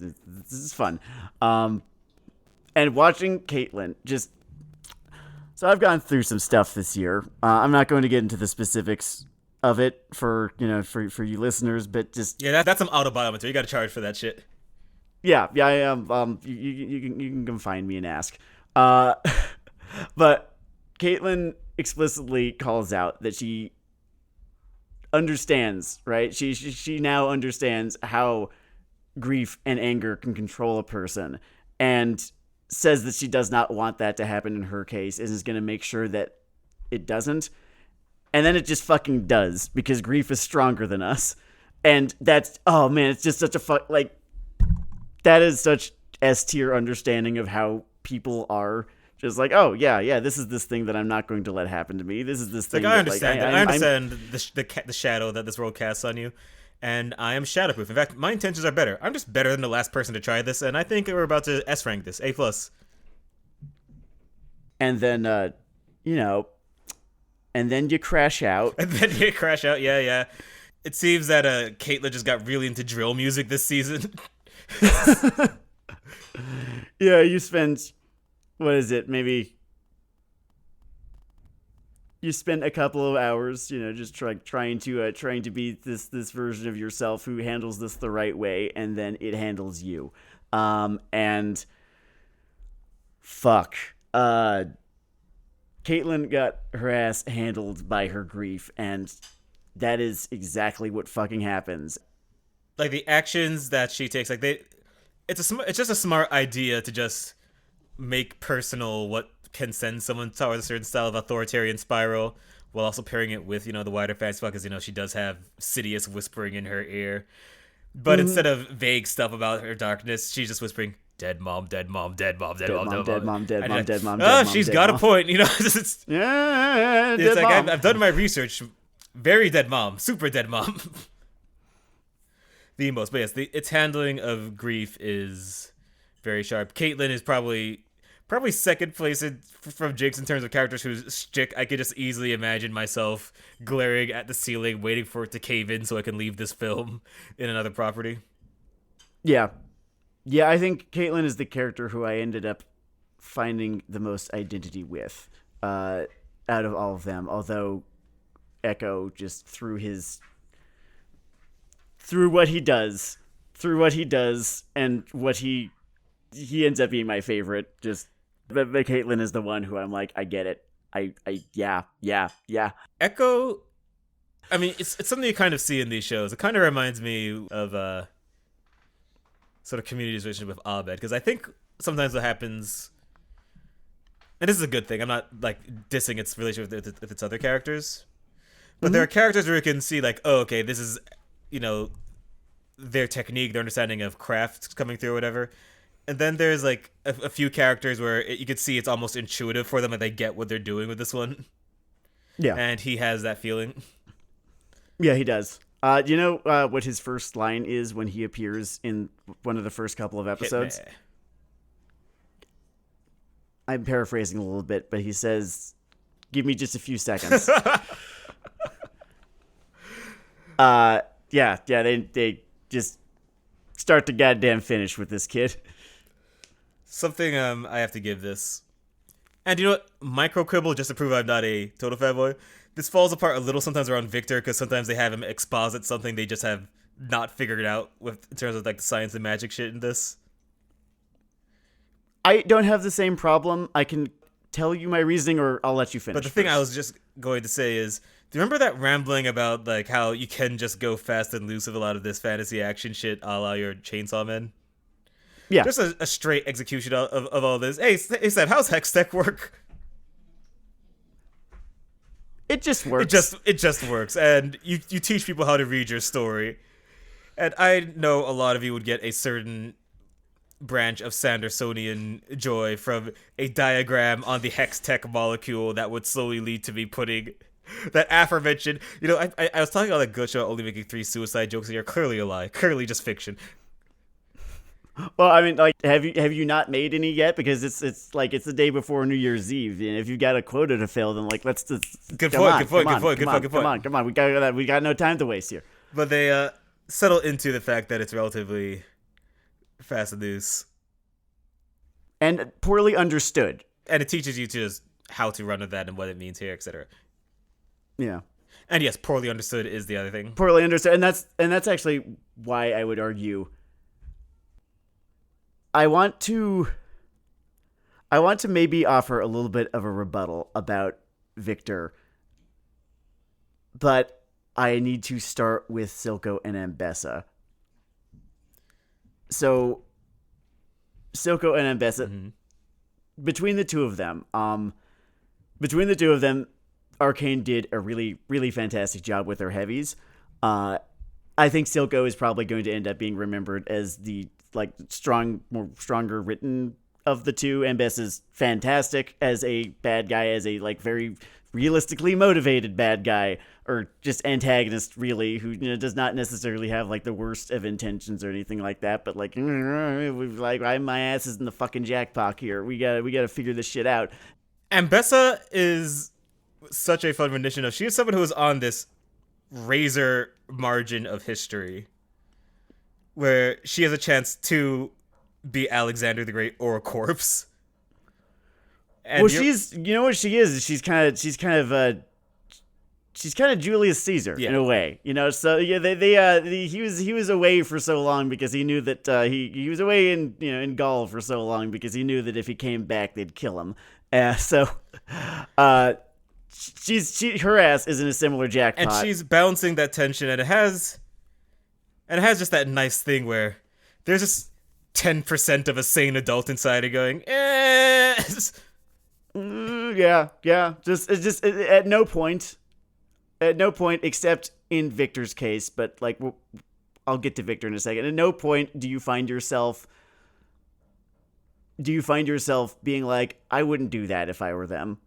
is fun. And watching Caitlin just. So I've gone through some stuff this year. I'm not going to get into the specifics of it for you listeners, but just that's some autobiometry. You got to charge for that shit. Yeah, I am. You can come find me and ask. But Caitlin explicitly calls out that she understands, right? She now understands how grief and anger can control a person, and says that she does not want that to happen in her case and is going to make sure that it doesn't. And then it just fucking does, because grief is stronger than us. And that's, oh man, it's just such a like, that is such S-tier understanding of how people are. Just like, oh yeah, this is this thing that I'm not going to let happen to me. This is this thing. Like, I understand. Like, I understand the shadow that this world casts on you, and I am shadowproof. In fact, my intentions are better. I'm just better than the last person to try this, and I think we're about to S rank this A+. And then, and then you crash out. And then you crash out. Yeah. It seems that Caitlyn just got really into drill music this season. Yeah, you spend. What is it? Maybe you spend a couple of hours, just trying to be this version of yourself who handles this the right way, and then it handles you. And fuck, Caitlyn got her ass handled by her grief, and that is exactly what fucking happens. Like, the actions that she takes, like it's just a smart idea to just make personal what can send someone towards a certain style of authoritarian spiral, while also pairing it with, the wider fantasy, because, she does have Sidious whispering in her ear. But instead of vague stuff about her darkness, she's just whispering, dead mom, dead mom, dead mom, dead mom, dead mom, dead mom, dead mom. Oh, she's got a point, it's like, I've done my research. Very dead mom, super dead mom. The most, but yes, its handling of grief is very sharp. Caitlyn is probably second place from Jinx in terms of characters whose shtick I could just easily imagine myself glaring at the ceiling, waiting for it to cave in so I can leave this film in another property. Yeah, I think Caitlyn is the character who I ended up finding the most identity with out of all of them. Although Echo, just through what he does, and what he ends up being my favorite. Just the Caitlyn is the one who I'm like, I get it. Yeah. Echo, I mean, it's something you kind of see in these shows. It kind of reminds me of sort of Community's relationship with Abed, because I think sometimes what happens, and this is a good thing, I'm not like dissing its relationship with its other characters, but there are characters where you can see like, oh, okay, this is, their technique, their understanding of craft coming through or whatever. And then there's like a few characters where you could see it's almost intuitive for them and they get what they're doing with this one. Yeah. And he has that feeling. Yeah, he does. Do you know what his first line is when he appears in one of the first couple of episodes? I'm paraphrasing a little bit, but he says, give me just a few seconds. Yeah, they just start to goddamn finish with this kid. Something I have to give this. And you know what? Micro quibble, just to prove I'm not a total fanboy. This falls apart a little sometimes around Victor, because sometimes they have him exposit something they just have not figured out with in terms of like the science and magic shit in this. I don't have the same problem. I can tell you my reasoning, or I'll let you finish. But the thing I was just going to say is, do you remember that rambling about like how you can just go fast and loose with a lot of this fantasy action shit a la your Chainsaw Man? Yeah. Just a straight execution of all this. Hey, Seth, how's Hex Tech work? It just works. It just works. And you teach people how to read your story. And I know a lot of you would get a certain branch of Sandersonian joy from a diagram on the Hex Tech molecule that would slowly lead to me putting that aforementioned, I was talking about that good show only making 3 suicide jokes a year. Clearly a lie. Clearly just fiction. Well, I mean, like, have you not made any yet? Because it's like it's the day before New Year's Eve, and if you got a quota to fill, then like let's just good point. Come on. We got no time to waste here. But they settle into the fact that it's relatively fast and loose, and poorly understood. And it teaches you to just how to run with that and what it means here, etc. Yeah. And yes, poorly understood is the other thing. Poorly understood, and that's actually why I would argue. I want to maybe offer a little bit of a rebuttal about Victor, but I need to start with Silco and Ambessa. So, Silco and Ambessa, between the two of them, between the two of them, Arcane did a really, really fantastic job with their heavies. I think Silco is probably going to end up being remembered as the stronger written of the two. Mbess is fantastic as a bad guy, as a very realistically motivated bad guy, or just antagonist, really, who does not necessarily have the worst of intentions or anything like that. But my ass is in the fucking jackpot here. We gotta figure this shit out. Ambessa is such a fun rendition of. She is someone who is on this razor margin of history where she has a chance to be Alexander the Great or a corpse. And she's what she is. She's kind of Julius Caesar in a way, So yeah, he was away for so long because he knew that he was away in Gaul for so long because he knew that if he came back they'd kill him. Her ass is in a similar jackpot, and she's balancing that tension, and it has just that nice thing where there's just 10% of a sane adult inside it going, yeah. Just at no point, except in Victor's case, but I'll get to Victor in a second. At no point do you find yourself being like, I wouldn't do that if I were them.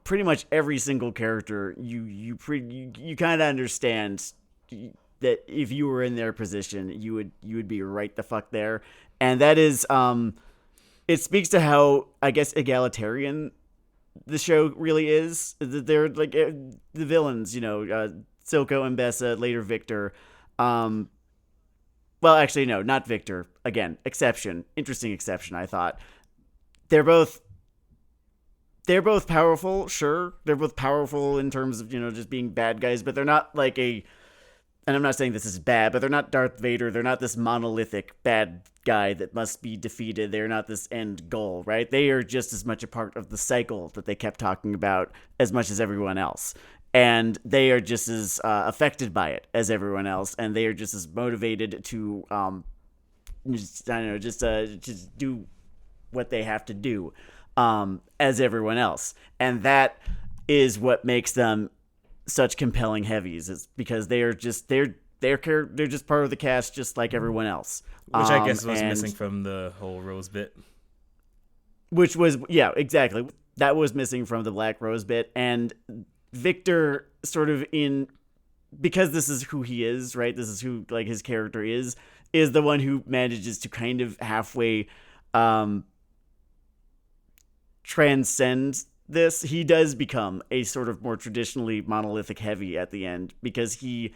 Pretty much every single character, you kind of understand that if you were in their position, you would be right the fuck there, and that is it speaks to how, I guess, egalitarian the show really is. They're the villains, Silco, Mbessa, later Victor. Well, actually, no, not Victor. Again, interesting exception. I thought they're both powerful. Sure, they're both powerful in terms of just being bad guys, but they're not and I'm not saying this is bad, but they're not Darth Vader. They're not this monolithic bad guy that must be defeated. They're not this end goal, right? They are just as much a part of the cycle that they kept talking about as much as everyone else. And they are just as affected by it as everyone else. And they are just as motivated to, just do what they have to do as everyone else. And that is what makes them such compelling heavies, is because they're just part of the cast just like everyone else, which I guess was missing from the whole Rose bit, which was exactly, that was missing from the Black Rose bit. And Victor sort of because this is who he is, right? This is who his character is the one who manages to kind of halfway transcend this. He does become a sort of more traditionally monolithic heavy at the end because he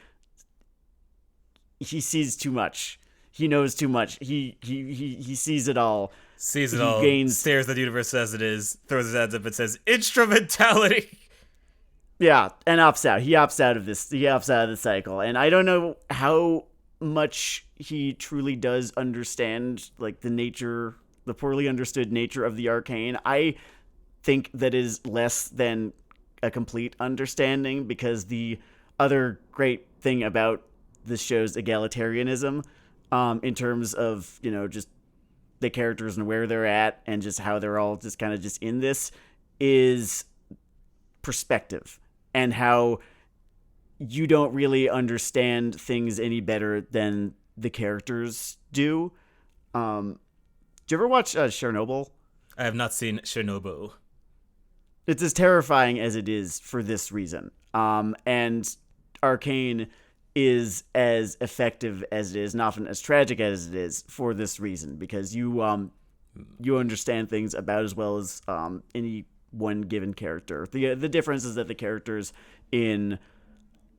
sees too much. He knows too much. He sees it all. Stares at the universe as it is, throws his hands up and says, "Instrumentality." Yeah, and opts out. He opts out of this. He opts out of the cycle. And I don't know how much he truly does understand the poorly understood nature of the arcane. I think that is less than a complete understanding, because the other great thing about this show's egalitarianism, in terms of just the characters and where they're at and just how they're all just kind of just in this, is perspective, and how you don't really understand things any better than the characters do. Do you ever watch Chernobyl? I have not seen Chernobyl. It's as terrifying as it is for this reason. And Arcane is as effective as it is, and often as tragic as it is, for this reason, because you understand things about as well as any one given character. The difference is that the characters in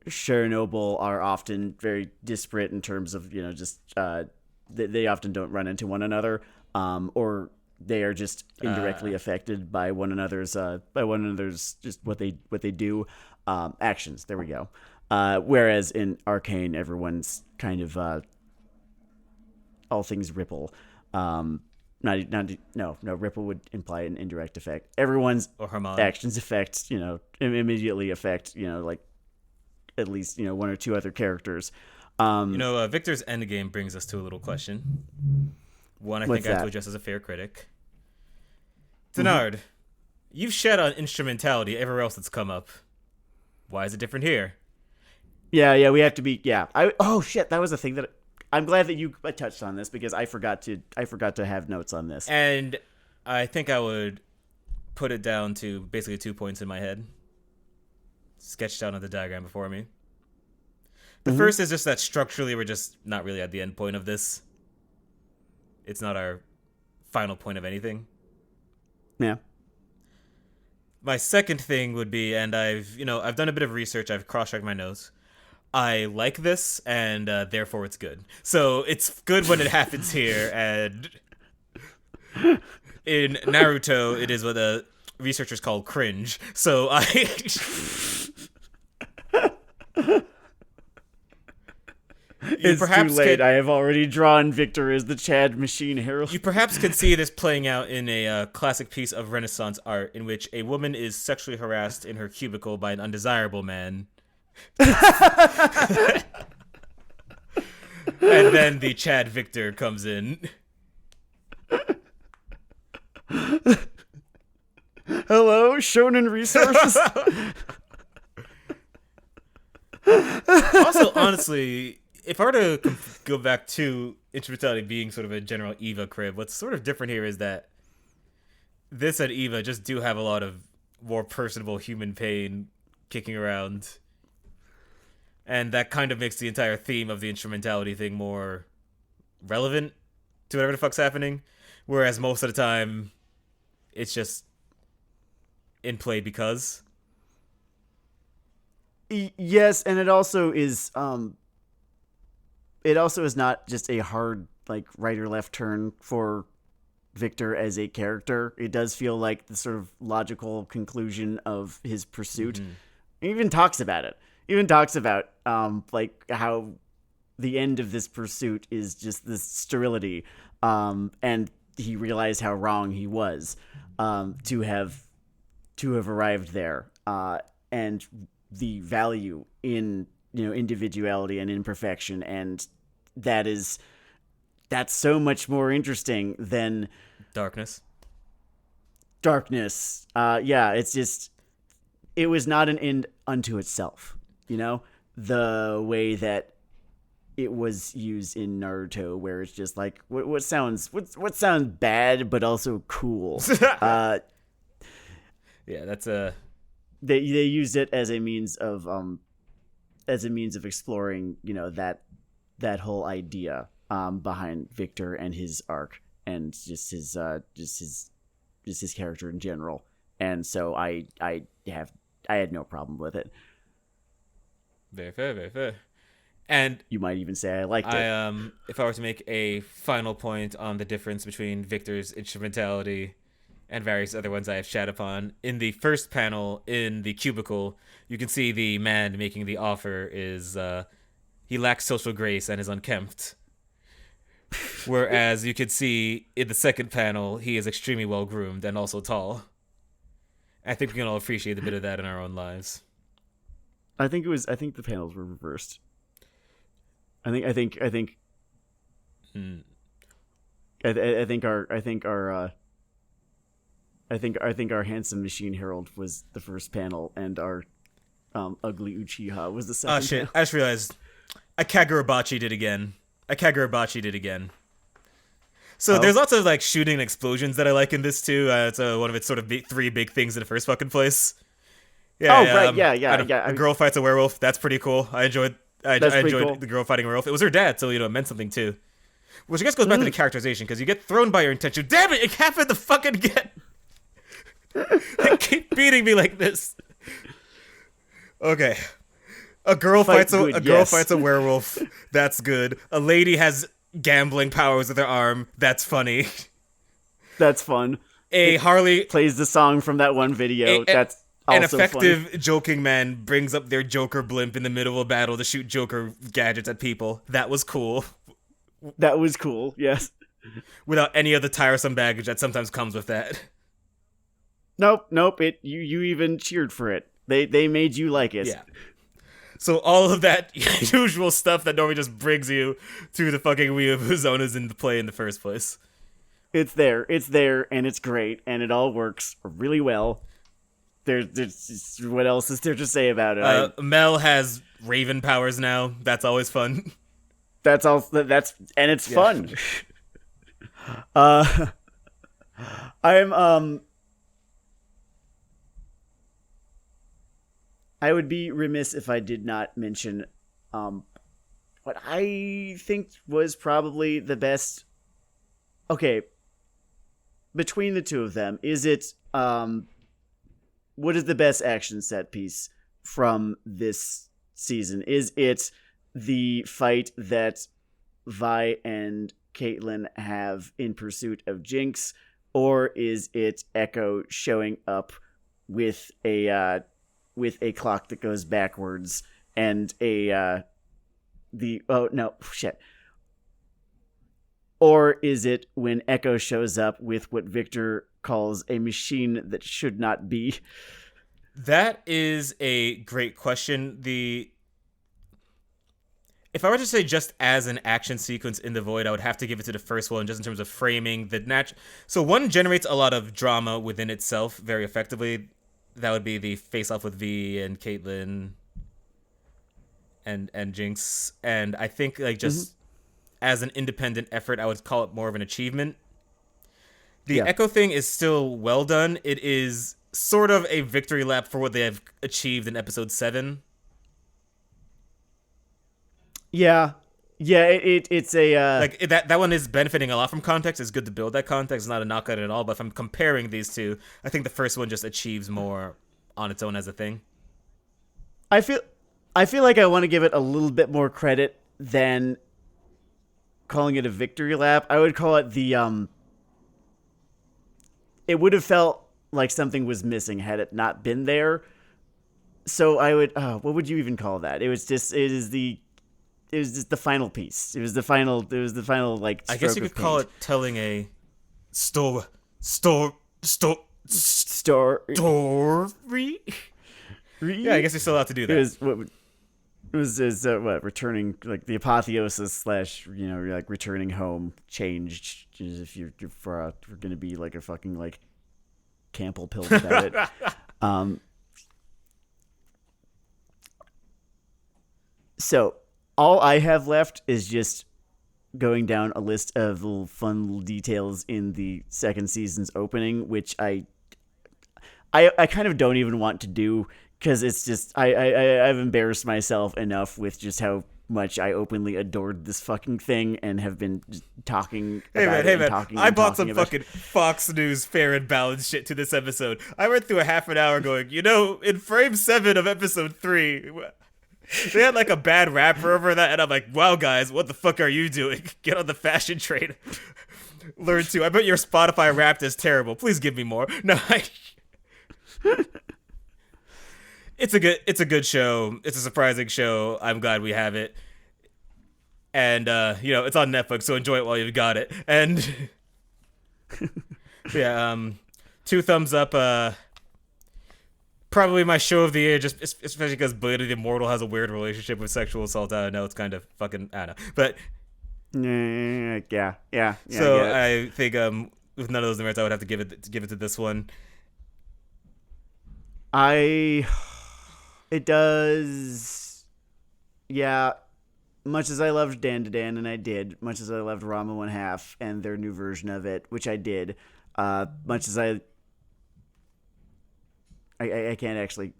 Chernobyl are often very disparate in terms of they often don't run into one another, or they are just indirectly affected by one another's just what they do, actions. There we go. Whereas in Arcane, everyone's kind of all things ripple. No, ripple would imply an indirect effect. Everyone's actions affect, immediately affect, at least, one or two other characters. Victor's endgame brings us to a little question. One I think I have to address as a fair critic. Denard, you've shed on instrumentality everywhere else that's come up. Why is it different here? Yeah, we have to be. Yeah, oh shit, that was a thing that I'm glad that you touched on this because I forgot to have notes on this. And I think I would put it down to basically 2 points in my head, sketched out on the diagram before me. The first is just that structurally we're just not really at the end point of this. It's not our final point of anything. Yeah. My second thing would be, and I've done a bit of research, I've cross-checked my notes. I like this, and therefore it's good. So it's good when it happens here, and in Naruto, it is what the researchers call cringe. So It's too late. I have already drawn Victor as the Chad Machine Herald. You perhaps could see this playing out in a classic piece of Renaissance art in which a woman is sexually harassed in her cubicle by an undesirable man. And then the Chad Victor comes in. Hello, Shonen Resources. Also, honestly, if I were to go back to instrumentality being sort of a general Eva crib, what's sort of different here is that this and Eva just do have a lot of more personable human pain kicking around. And that kind of makes the entire theme of the instrumentality thing more relevant to whatever the fuck's happening. Whereas most of the time, it's just in play because. Yes, and it also is not just a hard right or left turn for Victor as a character. It does feel like the sort of logical conclusion of his pursuit. Mm-hmm. He even talks about it. Even talks about how the end of this pursuit is just this sterility, and he realized how wrong he was to have arrived there, and the value in individuality and imperfection, and that's so much more interesting than darkness. Yeah, it's just it was not an end unto itself. The way that it was used in Naruto, where it's just like what sounds bad but also cool. Yeah, that's a. They used it as a means of exploring that whole idea behind Victor and his arc and just his character in general. And so I had no problem with it. Very fair, very fair. And you might even say I liked it. If I were to make a final point on the difference between Victor's instrumentality and various other ones I have shat upon, in the first panel in the cubicle, you can see the man making the offer is he lacks social grace and is unkempt. Whereas you could see in the second panel, he is extremely well groomed and also tall. I think we can all appreciate a bit of that in our own lives. I think the panels were reversed. I think our handsome Machine Herald was the first panel, and our ugly Uchiha was the second. Oh shit! Panel. I just realized Kagurabachi did again. So there's lots of shooting and explosions that I like in this too. It's one of its sort of three big things in the first fucking place. Yeah, right. Yeah. A girl fights a werewolf. That's pretty cool. I enjoyed cool. The girl fighting a werewolf. It was her dad, so it meant something too. Which I guess goes back to the characterization, because you get thrown by your intention. Damn it! It happened to fucking get. They keep beating me like this. Okay, a girl fights a werewolf. That's good. A lady has gambling powers with her arm. That's funny. That's fun. Harley plays the song from that one video. That's an also effective funny. Joking man brings up their Joker blimp in the middle of a battle to shoot Joker gadgets at people. That was cool. That was cool, yes. Without any of the tiresome baggage that sometimes comes with that. Nope. You even cheered for it. They made you like it. Yeah. So all of that usual stuff that normally just brings you to the fucking weeaboo zone is in the play in the first place. It's there, and it's great, and it all works really well. There's what else is there to say about it? Mel has Raven powers now. That's always fun. That's all. And it's fun. uh, I'm I would be remiss if I did not mention what I think was probably the best. Okay, between the two of them, is it what is the best action set piece from this season? Is it the fight that Vi and Caitlyn have in pursuit of Jinx, or is it Echo showing up with a clock that goes backwards and or is it when Echo shows up with what Victor calls a machine that should not be? That is a great question. If I were to say just as an action sequence in The Void, I would have to give it to the first one, just in terms of framing So one generates a lot of drama within itself very effectively. That would be the face-off with V and Caitlyn and Jinx. And I think just as an independent effort, I would call it more of an achievement. The Echo thing is still well done. It is sort of a victory lap for what they have achieved in episode 7. Yeah. Yeah, it's a... that one is benefiting a lot from context. It's good to build that context. It's not a knock at it at all. But if I'm comparing these two, I think the first one just achieves more on its own as a thing. I feel like I want to give it a little bit more credit than calling it a victory lap. I would call it it would have felt like something was missing had it not been there. So I would what would you even call that? It was just the final piece. It was the final like I guess you could call it telling a story. Yeah, I guess you're still allowed to do that. Returning, like the apotheosis / like returning home changed if you're going to be like a fucking like Campbell pill about it. So all I have left is just going down a list of little fun little details in the second season's opening, which I kind of don't even want to do, because it's just I've embarrassed myself enough with just how much I openly adored this fucking thing and have been just talking about it. I bought some fucking Fox News fair and balanced shit to this episode. I went through a half an hour going, in frame 7 of episode 3, they had like a bad rapper over that, and I'm like, wow, guys, what the fuck are you doing? Get on the fashion train. Learn to. I bet your Spotify Wrapped is terrible. Please give me more. No, It's a good show. It's a surprising show. I'm glad we have it. And it's on Netflix, so enjoy it while you've got it. And 2 thumbs up. Probably my show of the year, just especially because Blade of the Immortal has a weird relationship with sexual assault. I know it's kind of fucking, I don't know, but yeah. So I think with none of those merits, I would have to give it to this one. It does, yeah. Much as I loved Dan to Dan, and I did. Much as I loved Rama 1/2 and their new version of it, which I did. Much as I can't actually.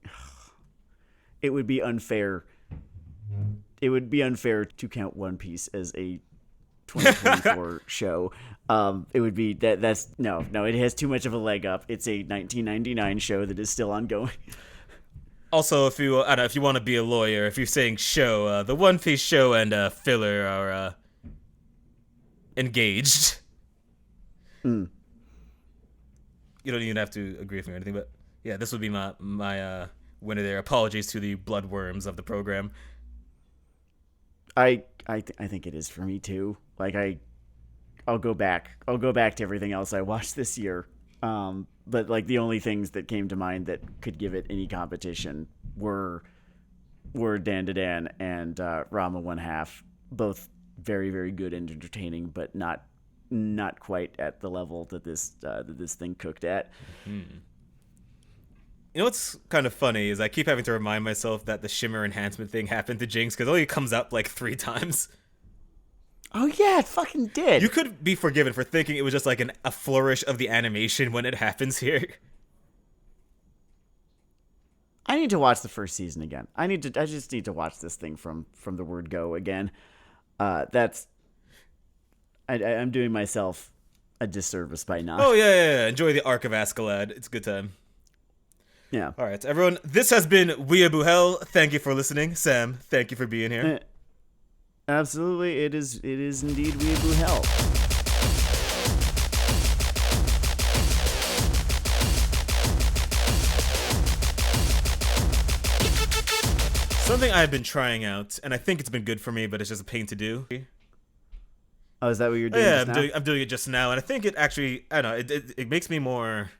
It would be unfair. It would be unfair to count One Piece as a 2024 show. It would be that's no. It has too much of a leg up. It's a 1999 show that is still ongoing. Also, if you want to be a lawyer, if you're saying show, the One Piece show and filler are engaged. You don't even have to agree with me or anything, but yeah, this would be my winner there. Apologies to the bloodworms of the program. I think it is for me too. Like I'll go back to everything else I watched this year. But like the only things that came to mind that could give it any competition were Dan to Dan and Rama 1/2, both very, very good and entertaining, but not not quite at the level that this thing cooked at. You know what's kind of funny is I keep having to remind myself that the shimmer enhancement thing happened to Jinx because it only comes up like 3 times. Oh yeah, it fucking did. You could be forgiven for thinking it was just like a flourish of the animation when it happens here. I need to watch the first season again. I just need to watch this thing from the word go again. I'm doing myself a disservice by not. Oh yeah. Enjoy the Arc of Askeladd. It's a good time. Yeah. All right, everyone. This has been Weeaboo Hell. Thank you for listening, Sam. Thank you for being here. Absolutely, it is indeed Weeaboo Hell. Something I've been trying out, and I think it's been good for me, but it's just a pain to do. Oh, is that what you're doing? Yeah, just now? I'm doing it just now, and I think it actually, I don't know, it makes me more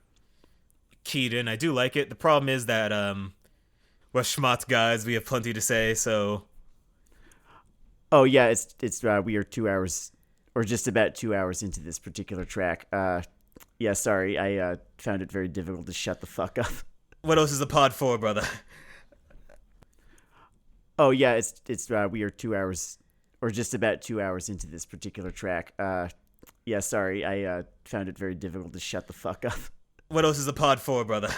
keyed in. I do like it. The problem is that we're schmott guys. We have plenty to say, so. Oh yeah, it's we are 2 hours or just about 2 hours into this particular track. Yeah, sorry, I found it very difficult to shut the fuck up. What else is the pod for, brother? Oh yeah, it's we are 2 hours or just about 2 hours into this particular track. Yeah, sorry, I found it very difficult to shut the fuck up. What else is the pod for, brother?